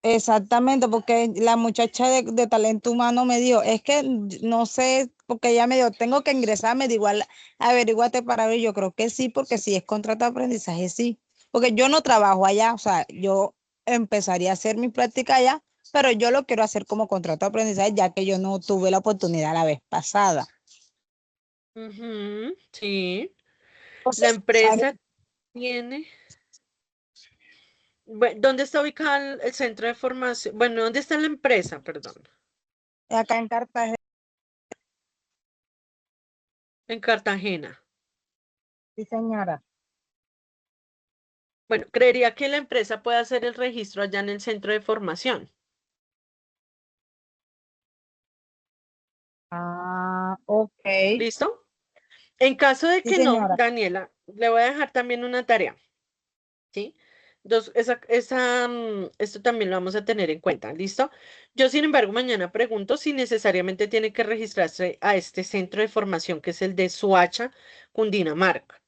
exactamente, porque la muchacha de talento humano me dijo, es que no sé, porque ella me dijo, tengo que ingresar, me dijo, igual, averíguate para ver, yo creo que sí, porque si es contrato de aprendizaje, sí, porque yo no trabajo allá, o sea, yo empezaría a hacer mi práctica allá, pero yo lo quiero hacer como contrato de aprendizaje, ya que yo no tuve la oportunidad la vez pasada. Ujú, sí. La Entonces, empresa tiene. ¿Dónde está ubicado el centro de formación? Bueno, ¿dónde está la empresa? Perdón. acá en Cartagena, En Cartagena. sí, señora. Bueno, creería que la empresa puede hacer el registro allá en el centro de formación. Ok, ¿Listo? En caso de sí, que no, señora. Daniela, le voy a dejar también una tarea, ¿sí? Esto también lo vamos a tener en cuenta, ¿listo? Yo, sin embargo, mañana pregunto si necesariamente tiene que registrarse a este centro de formación que es el de Suacha, Cundinamarca.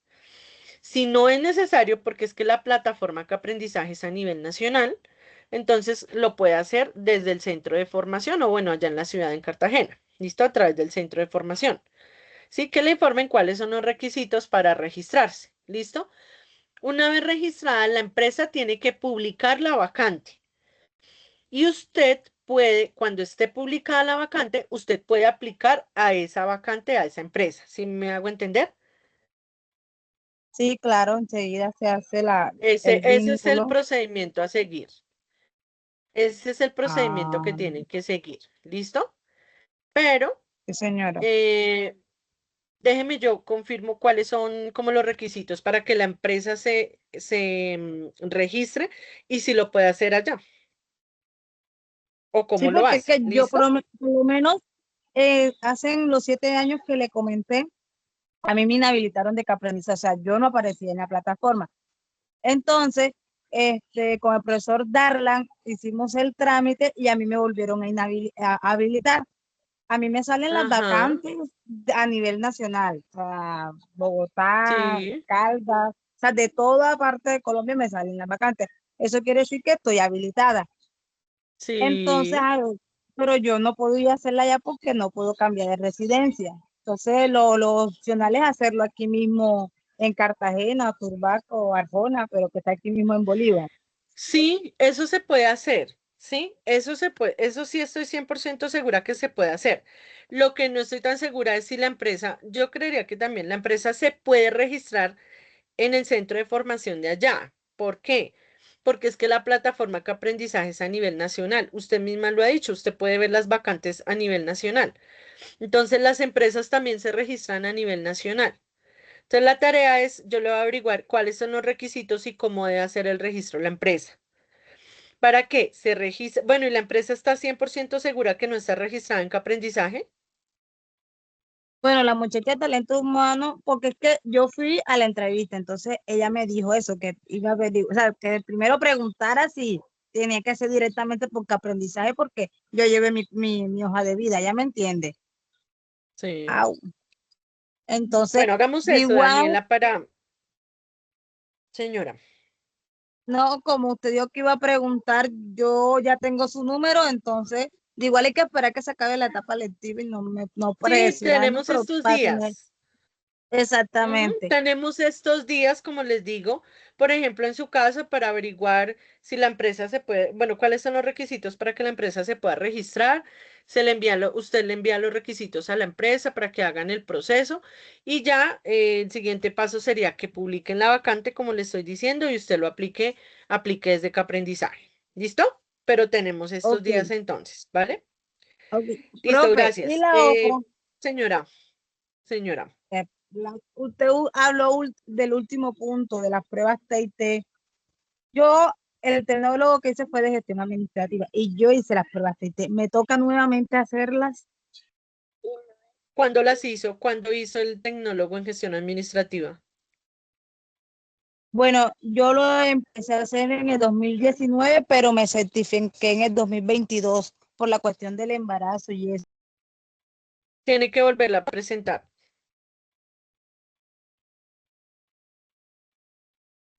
Si no es necesario, porque es que la plataforma que aprendizaje es a nivel nacional, entonces lo puede hacer desde el centro de formación o bueno, allá en la ciudad en Cartagena, ¿listo? A través del centro de formación. Sí, que le informen cuáles son los requisitos para registrarse, ¿listo? Una vez registrada, la empresa tiene que publicar la vacante y usted puede, cuando esté publicada la vacante, usted puede aplicar a esa vacante, a esa empresa. ¿Sí me hago entender? Sí, claro, enseguida se hace el Ese es el vínculo. procedimiento a seguir. Ese es el procedimiento que Ah, tienen que seguir. ¿Listo? Pero sí, señora. eh, déjeme yo confirmo cuáles son como los requisitos para que la empresa se registre y si lo puede hacer allá o Sí, cómo lo porque es hace. que yo ¿Listo? por lo menos hacen los 7 años que le comenté, a mí me inhabilitaron de que aprendizaje, o sea, yo no aparecía en la plataforma. Entonces, con el profesor Darlan hicimos el trámite y a mí me volvieron a habilitar. A mí me salen las Ajá. vacantes a nivel nacional, o sea, Bogotá, Sí, Caldas, o sea, de toda parte de Colombia me salen las vacantes. Eso quiere decir que estoy habilitada. Entonces, sí. pero yo no podía hacerla ya porque no puedo cambiar de residencia. Entonces, lo opcional es hacerlo aquí mismo en Cartagena, Turbaco o Arjona, pero que está aquí mismo en Bolívar. Sí, eso se puede hacer. Sí, eso se puede, eso sí estoy 100% segura que se puede hacer. Lo que no estoy tan segura es si la empresa, yo creería que también la empresa se puede registrar en el centro de formación de allá. ¿Por qué? Porque es que la plataforma que aprendizaje es a nivel nacional. Usted misma lo ha dicho, usted puede ver las vacantes a nivel nacional. Entonces las empresas también se registran a nivel nacional. Entonces la tarea es, yo le voy a averiguar cuáles son los requisitos y cómo debe hacer el registro la empresa. ¿Para qué? Se registra. Bueno, ¿y la empresa está 100% segura que no está registrada en qué aprendizaje? Bueno, la muchacha de talento humano, porque es que yo fui a la entrevista, entonces ella me dijo eso, que iba a ver, o sea, que primero preguntara si tenía que ser directamente porque aprendizaje, porque yo llevé mi hoja de vida, ¿ya me entiende? Sí. Au. Entonces, Bueno, hagamos de eso, igual, Daniela, para... Señora. no, como usted dijo que iba a preguntar, yo ya tengo su número, entonces, de igual hay que esperar que se acabe la etapa lectiva y no Sí, presionarme, tenemos pero estos para tener, días. Ujú, exactamente. tenemos estos días, como les digo, por ejemplo, en su caso, para averiguar si la empresa se puede, bueno, cuáles son los requisitos para que la empresa se pueda registrar. Usted le envía los requisitos a la empresa para que hagan el proceso y ya el siguiente paso sería que publiquen la vacante, como le estoy diciendo, y usted lo aplique desde qué aprendizaje. ¿Listo? Pero tenemos estos Ok, días entonces, ¿vale? ok. Listo, Profe, y gracias. la otra. Señora, señora. Usted habló del último punto, de las pruebas TIT. Yo, el tecnólogo que hice fue de gestión administrativa y yo hice las pruebas TIT. ¿Me toca nuevamente hacerlas? ¿Cuándo las hizo? ¿Cuándo hizo el tecnólogo en gestión administrativa? Bueno, yo lo empecé a hacer en el 2019, pero me certifiqué en el 2022 por la cuestión del embarazo y eso. Tiene que volverla a presentar.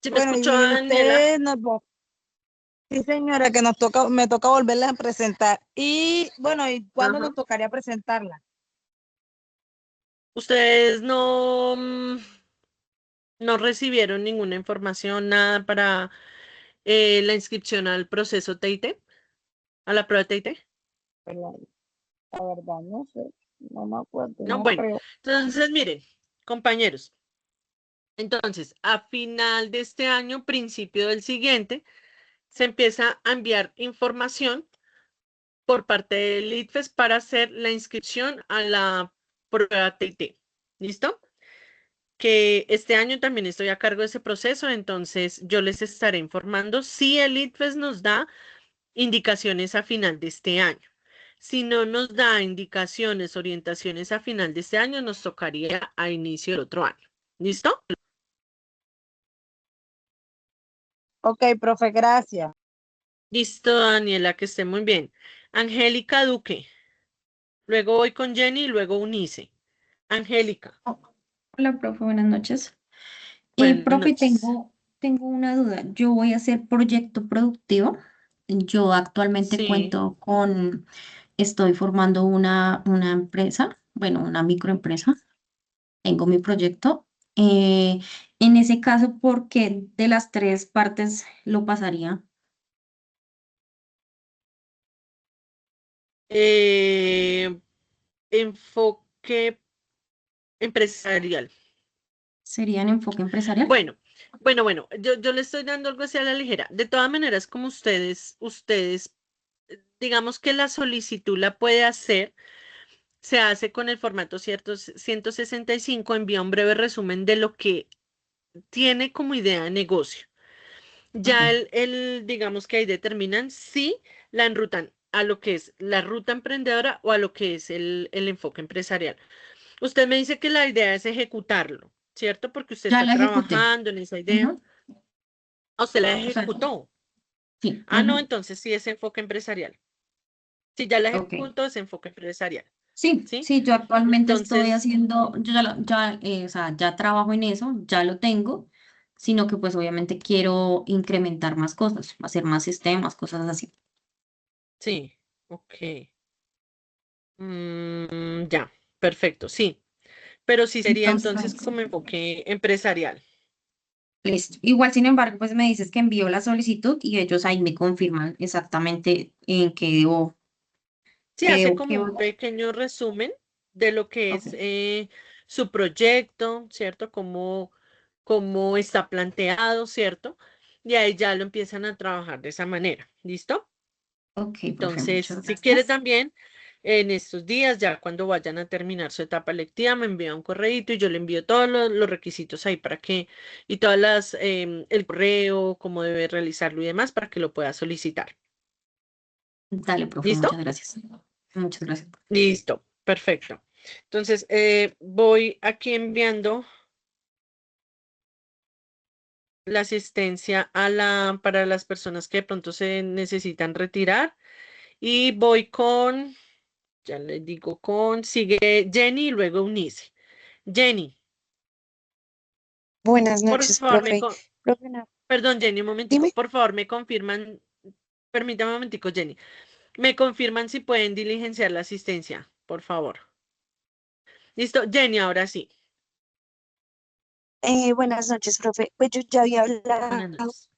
¿Sí me Bueno, escuchó, y Daniela? usted sí, señora, que me toca volverla a presentar. Y bueno, ¿y cuándo Ajá. nos tocaría presentarla? Ustedes no recibieron ninguna información, nada para la inscripción al proceso TIT, a la prueba TIT. La verdad, no sé, no me acuerdo, No, no bueno, creo. entonces miren, compañeros, entonces a final de este año, principio del siguiente, se empieza a enviar información por parte del ITFES para hacer la inscripción a la prueba TIT. ¿Listo? Que este año también estoy a cargo de ese proceso, entonces yo les estaré informando si el ITFES nos da indicaciones a final de este año. Si no nos da indicaciones, orientaciones a final de este año, nos tocaría a inicio del otro año. ¿Listo? Ok, profe, gracias. Listo, Daniela, que esté muy bien. Angélica Duque. Luego voy con Jenny y luego Unice. Angélica, Hola, profe, buenas noches. buenas Profe, noches. tengo una duda. Yo voy a hacer proyecto productivo. Yo actualmente Sí. estoy formando una empresa, bueno, una microempresa. Tengo mi proyecto. Eh, en ese caso, ¿por qué de las tres partes lo pasaría? Eh, enfoque empresarial. ¿Sería en enfoque empresarial? Bueno, bueno, yo le estoy dando algo así a la ligera. De todas maneras, como ustedes, digamos que la solicitud la puede hacer, se hace con el formato 165, envía un breve resumen de lo que tiene como idea de negocio. Ok, Ya digamos que ahí determinan si la enrutan a lo que es la ruta emprendedora o a lo que es el enfoque empresarial. Usted me dice que la idea es ejecutarlo, ¿cierto? Porque usted ya está la ejecuté. trabajando en esa idea. Ujú. Ah, usted la O sea, ejecutó. sí. Ah, no, Ujú. entonces sí es enfoque empresarial. Si ya la Ok. ejecutó, es enfoque empresarial, Sí, ¿sí? sí, yo actualmente estoy Entonces, haciendo, yo o sea, ya trabajo en eso, ya lo tengo, sino que pues obviamente quiero incrementar más cosas, hacer más sistemas, cosas así. sí, ok. Ya, perfecto, sí. Pero sí sería entonces Entonces, como enfoque empresarial. listo. Igual, sin embargo, pues me dices que envío la solicitud y ellos ahí me confirman exactamente en Sí, hace como qué un pequeño resumen de lo que ok, es su proyecto, ¿cierto? Cómo está planteado, ¿cierto? Y ahí ya lo empiezan a trabajar de esa manera. ¿Listo? ok, profe, Entonces, muchas si quiere gracias. también, en estos días, ya cuando vayan a terminar su etapa lectiva, me envía un correíto y yo le envío todos los requisitos ahí para que, y todas el correo, cómo debe realizarlo y demás, para que lo pueda solicitar. Dale, profe, muchas ¿Listo? gracias. Muchas gracias. Listo, perfecto. Entonces, voy aquí enviando la asistencia para las personas que de pronto se necesitan retirar y voy ya les digo, sigue Jenny y luego Unice. Jenny, Buenas por noches, favor, profe. Profe, perdón, Jenny, un momentico, dime. por favor, me confirman, permítame un momentico, Jenny, me confirman si pueden diligenciar la asistencia, por favor. Listo, Jenny, ahora sí. Buenas noches, profe. Pues yo ya había Buenas hablado noches.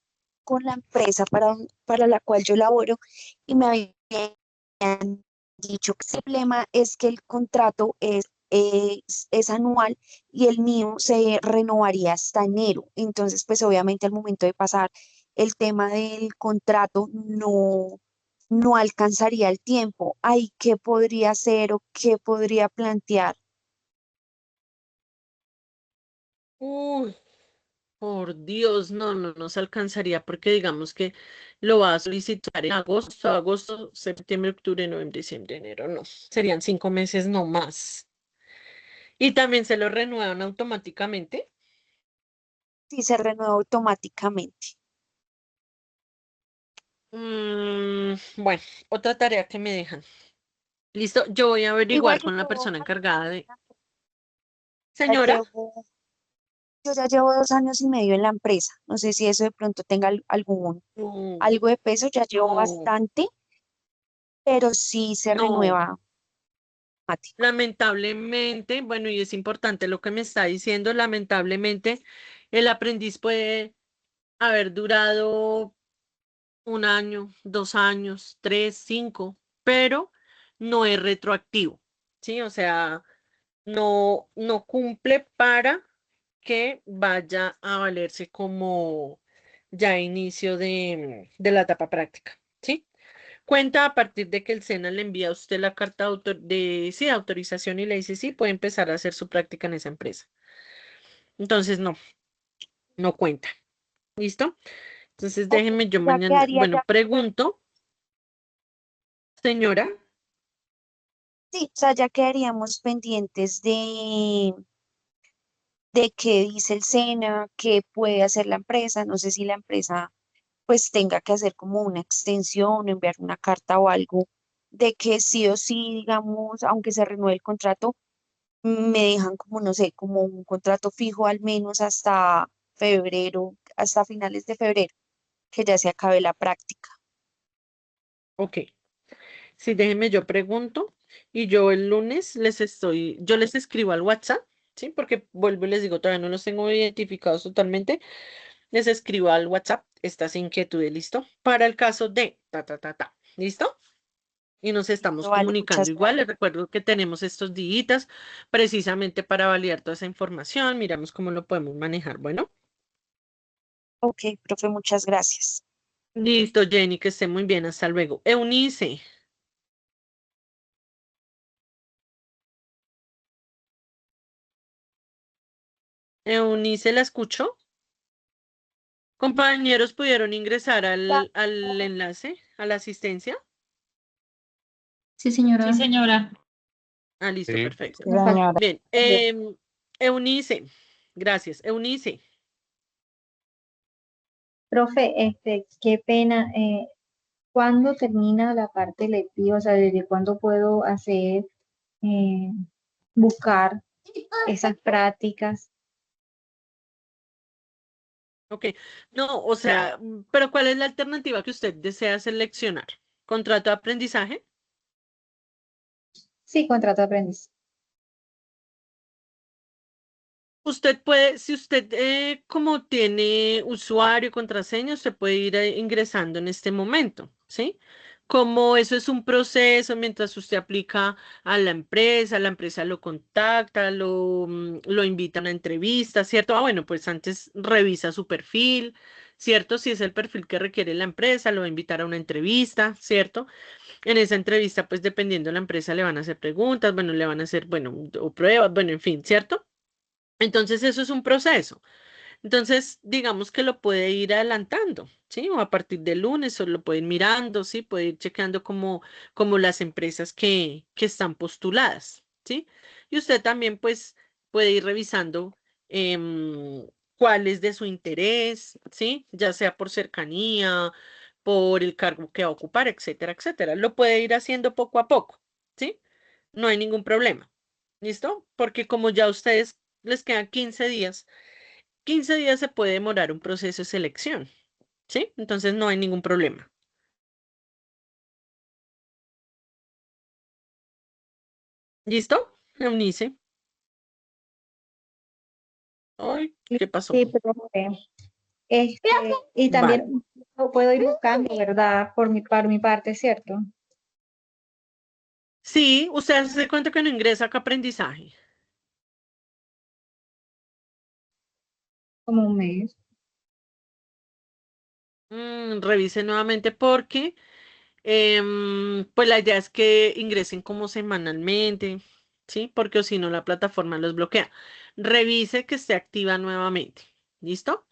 con la empresa para la cual yo laboro y me habían dicho que el problema es que el contrato es anual y el mío se renovaría hasta enero. Entonces, pues obviamente al momento de pasar el tema del contrato no alcanzaría el tiempo. Ahí, ¿qué podría hacer o qué podría plantear? Uy, por Dios, no nos alcanzaría porque digamos que lo va a solicitar en agosto, septiembre, octubre, noviembre, diciembre, enero, no. Serían 5 meses no más. Y también se lo renuevan automáticamente. Sí, se renueva automáticamente. Bueno, otra tarea que me dejan. Listo, yo voy a Igual averiguar yo con la llevo, persona encargada de... ya Señora, llevo, yo ya llevo 2 años y medio en la empresa. No sé si eso de pronto tenga mm, algo de peso, ya llevo no, bastante, pero sí se no, renueva automático. lamentablemente, bueno, y es importante lo que me está diciendo, lamentablemente el aprendiz puede haber durado 1 año, 2 años, 3, 5, pero no es retroactivo, ¿sí? O sea, no cumple para que vaya a valerse como ya inicio de la etapa práctica, ¿sí? Cuenta a partir de que el SENA le envía a usted la carta sí, de autorización y le dice, sí, puede empezar a hacer su práctica en esa empresa. Entonces, no cuenta. ¿Listo? Entonces, Ok, déjenme yo ya mañana, quedaría bueno, ya, pregunto, señora, sí, o sea, ya quedaríamos pendientes de qué dice el SENA, qué puede hacer la empresa. No sé si la empresa pues tenga que hacer como una extensión, enviar una carta o algo de que sí o sí, digamos, aunque se renueve el contrato, me dejan como, no sé, como un contrato fijo al menos hasta febrero, hasta finales de febrero, que ya se acabe la práctica. ok. Sí, déjenme yo pregunto y yo el lunes yo les escribo al WhatsApp, ¿sí? Porque vuelvo y les digo, todavía no los tengo identificados totalmente. Les escribo al WhatsApp estas inquietudes, ¿listo? Para el caso de ¿listo? Y nos estamos Vale, comunicando muchas igual. Les gracias. recuerdo que tenemos estos días precisamente para validar toda esa información. Miramos cómo lo podemos manejar. Bueno, Ok, profe, muchas gracias. listo, Jenny, que esté muy bien. Hasta luego. Eunice, Eunice, ¿la escucho? Compañeros, ¿pudieron ingresar Ya, al enlace, a la asistencia? Sí, Sí, señora. señora. Ah, listo, Sí. perfecto. Me falta Señora. Bien, ayer. Eunice, gracias. Eunice, Profe, qué pena. ¿Cuándo termina la parte lectiva? O sea, ¿desde cuándo puedo hacer, eh, buscar esas prácticas? ok. No, o sea, pero ¿cuál es la alternativa que usted desea seleccionar? ¿Contrato de aprendizaje? Sí, contrato de aprendiz. Usted puede, si usted como tiene usuario y contraseña, usted puede ir ingresando en este momento, ¿sí? Como eso es un proceso, mientras usted aplica a la empresa lo contacta, lo invita a una entrevista, ¿cierto? Ah, bueno, pues antes revisa su perfil, ¿cierto? Si es el perfil que requiere la empresa, lo va a invitar a una entrevista, ¿cierto? En esa entrevista, pues dependiendo de la empresa, le van a hacer preguntas, bueno, le van a hacer, bueno, o pruebas, bueno, en fin, ¿cierto? Entonces, eso es un proceso. Entonces, digamos que lo puede ir adelantando, ¿sí? O a partir del lunes, o lo puede ir mirando, ¿sí? Puede ir chequeando como las empresas que están postuladas, ¿sí? Y usted también, pues, puede ir revisando cuál es de su interés, ¿sí? Ya sea por cercanía, por el cargo que va a ocupar, etcétera, etcétera. Lo puede ir haciendo poco a poco, ¿sí? No hay ningún problema. ¿Listo? Porque como ya a ustedes les quedan 15 días, 15 días se puede demorar un proceso de selección, ¿sí? Entonces no hay ningún problema. ¿Listo? Eunice. Ay, ¿qué pasó? Sí, profe. Este, y Vale. también lo puedo ir buscando, ¿verdad? Por mi parte, ¿cierto? Sí, usted se cuenta que no ingresa acá a aprendizaje. Como un mes. Revise nuevamente porque pues la idea es que ingresen como semanalmente, ¿sí? Porque o si no, la plataforma los bloquea. Revise que esté activa nuevamente. ¿Listo?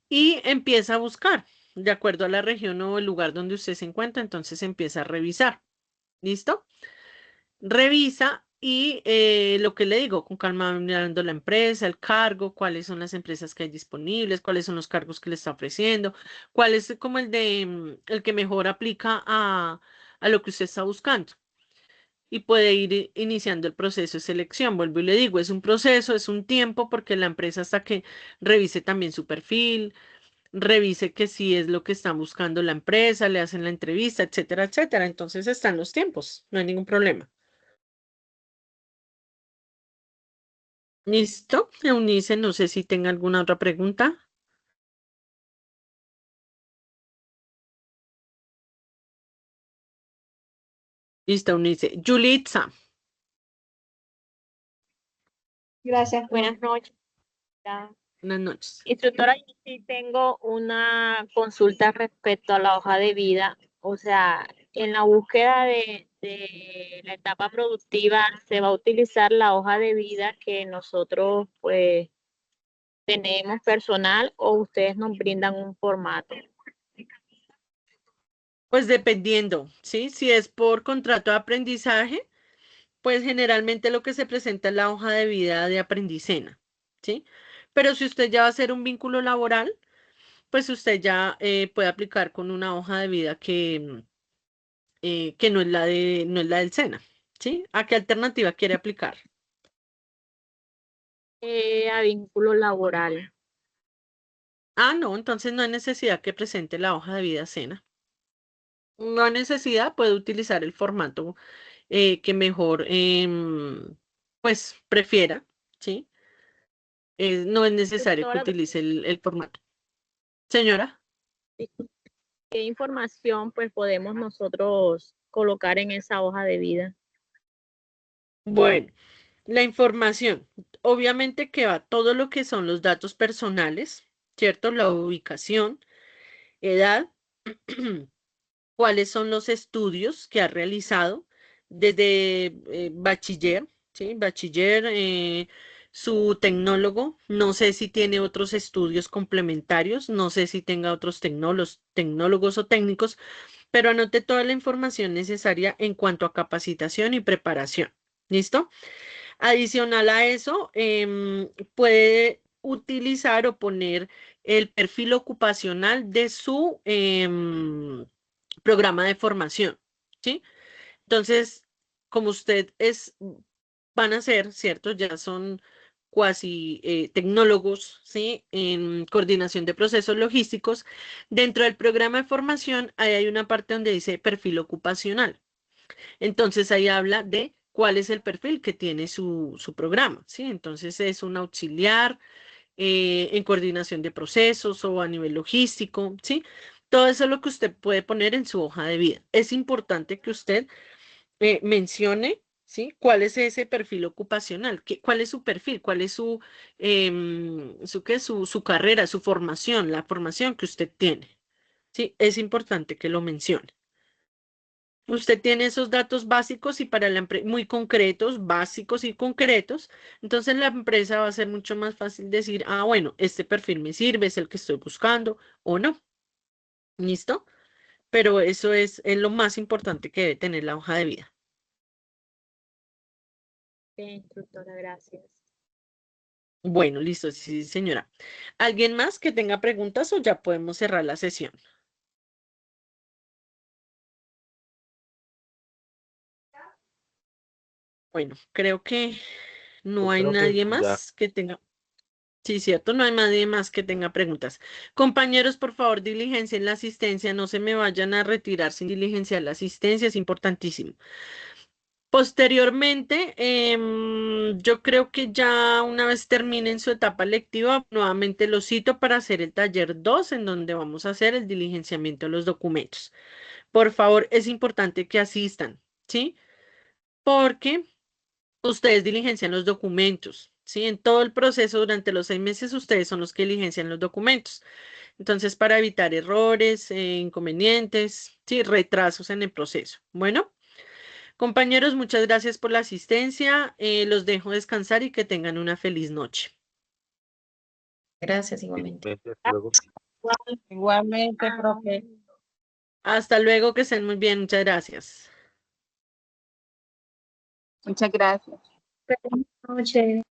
Y empieza a buscar, de acuerdo a la región o el lugar donde usted se encuentra, entonces empieza a revisar. ¿Listo? Revisa y lo que le digo, con calma mirando la empresa, el cargo, cuáles son las empresas que hay disponibles, cuáles son los cargos que le está ofreciendo, cuál es como el que mejor aplica a lo que usted está buscando. Y puede ir iniciando el proceso de selección. Vuelvo y le digo, es un proceso, es un tiempo, porque la empresa hasta que revise también su perfil, revise que sí es lo que está buscando la empresa, le hacen la entrevista, etcétera, etcétera. Entonces están los tiempos, no hay ningún problema. ¿Listo? Eunice, no sé si tenga alguna otra pregunta. Listo, Eunice. Yulitza, Gracias, Buenas noches. Ya. buenas noches. Instructora, yo sí tengo una consulta respecto a la hoja de vida. O sea, en la búsqueda de la etapa productiva se va a utilizar la hoja de vida que nosotros pues tenemos personal o ustedes nos brindan un formato. Pues dependiendo, ¿sí? Si es por contrato de aprendizaje, pues generalmente lo que se presenta es la hoja de vida de aprendicena, ¿sí? Pero si usted ya va a hacer un vínculo laboral, pues usted ya puede aplicar con una hoja de vida que no es no es la del SENA, ¿sí? ¿A qué alternativa quiere aplicar? A vínculo laboral. Ah, no, entonces no hay necesidad que presente la hoja de vida SENA. No hay necesidad, puede utilizar el formato que mejor, pues, prefiera, ¿sí? No es necesario que Instructora, utilice el formato. Señora. ¿qué información pues podemos nosotros colocar en esa hoja de vida? Bueno, la información, obviamente que va todo lo que son los datos personales, ¿cierto? La ubicación, edad, cuáles son los estudios que ha realizado desde bachiller, ¿sí? Bachiller, su tecnólogo, no sé si tiene otros estudios complementarios, no sé si tenga otros tecnólogos o técnicos, pero anote toda la información necesaria en cuanto a capacitación y preparación. ¿Listo? Adicional a eso, puede utilizar o poner el perfil ocupacional de su programa de formación, ¿sí? Entonces, como van a ser, ¿cierto? Ya son cuasi tecnólogos, ¿sí? En coordinación de procesos logísticos. Dentro del programa de formación, ahí hay una parte donde dice perfil ocupacional. Entonces ahí habla de cuál es el perfil que tiene su programa, ¿sí? Entonces es un auxiliar en coordinación de procesos o a nivel logístico, ¿sí? Todo eso es lo que usted puede poner en su hoja de vida. Es importante que usted mencione, ¿sí? ¿Cuál es ese perfil ocupacional? ¿Cuál es su perfil? ¿Cuál es su carrera, su formación, la formación que usted tiene? ¿Sí? Es importante que lo mencione. Usted tiene esos datos básicos y para la empresa muy concretos, básicos y concretos, entonces la empresa va a ser mucho más fácil decir, ah, bueno, este perfil me sirve, es el que estoy buscando o no. ¿Listo? Pero eso es lo más importante que debe tener la hoja de vida. Instructora, gracias. Bueno, listo, sí, señora. ¿Alguien más que tenga preguntas o ya podemos cerrar la sesión? Bueno, creo que no Yo hay creo que nadie ya. más que tenga. Sí, cierto, no hay nadie más que tenga preguntas. Compañeros, por favor, diligencien la asistencia, no se me vayan a retirar sin diligenciar la asistencia, es importantísimo. Posteriormente, yo creo que ya una vez terminen su etapa lectiva, nuevamente los cito para hacer el taller 2, en donde vamos a hacer el diligenciamiento de los documentos. Por favor, es importante que asistan, ¿sí? Porque ustedes diligencian los documentos, ¿sí? En todo el proceso, durante los 6 meses, ustedes son los que diligencian los documentos. Entonces, para evitar errores, inconvenientes, ¿sí? Retrasos en el proceso. Bueno, Compañeros, muchas gracias por la asistencia. Los dejo descansar y que tengan una feliz noche. Gracias, igualmente. Hasta luego. Igualmente, profe. Hasta luego, que estén muy bien. Muchas gracias. Muchas gracias. Feliz noche.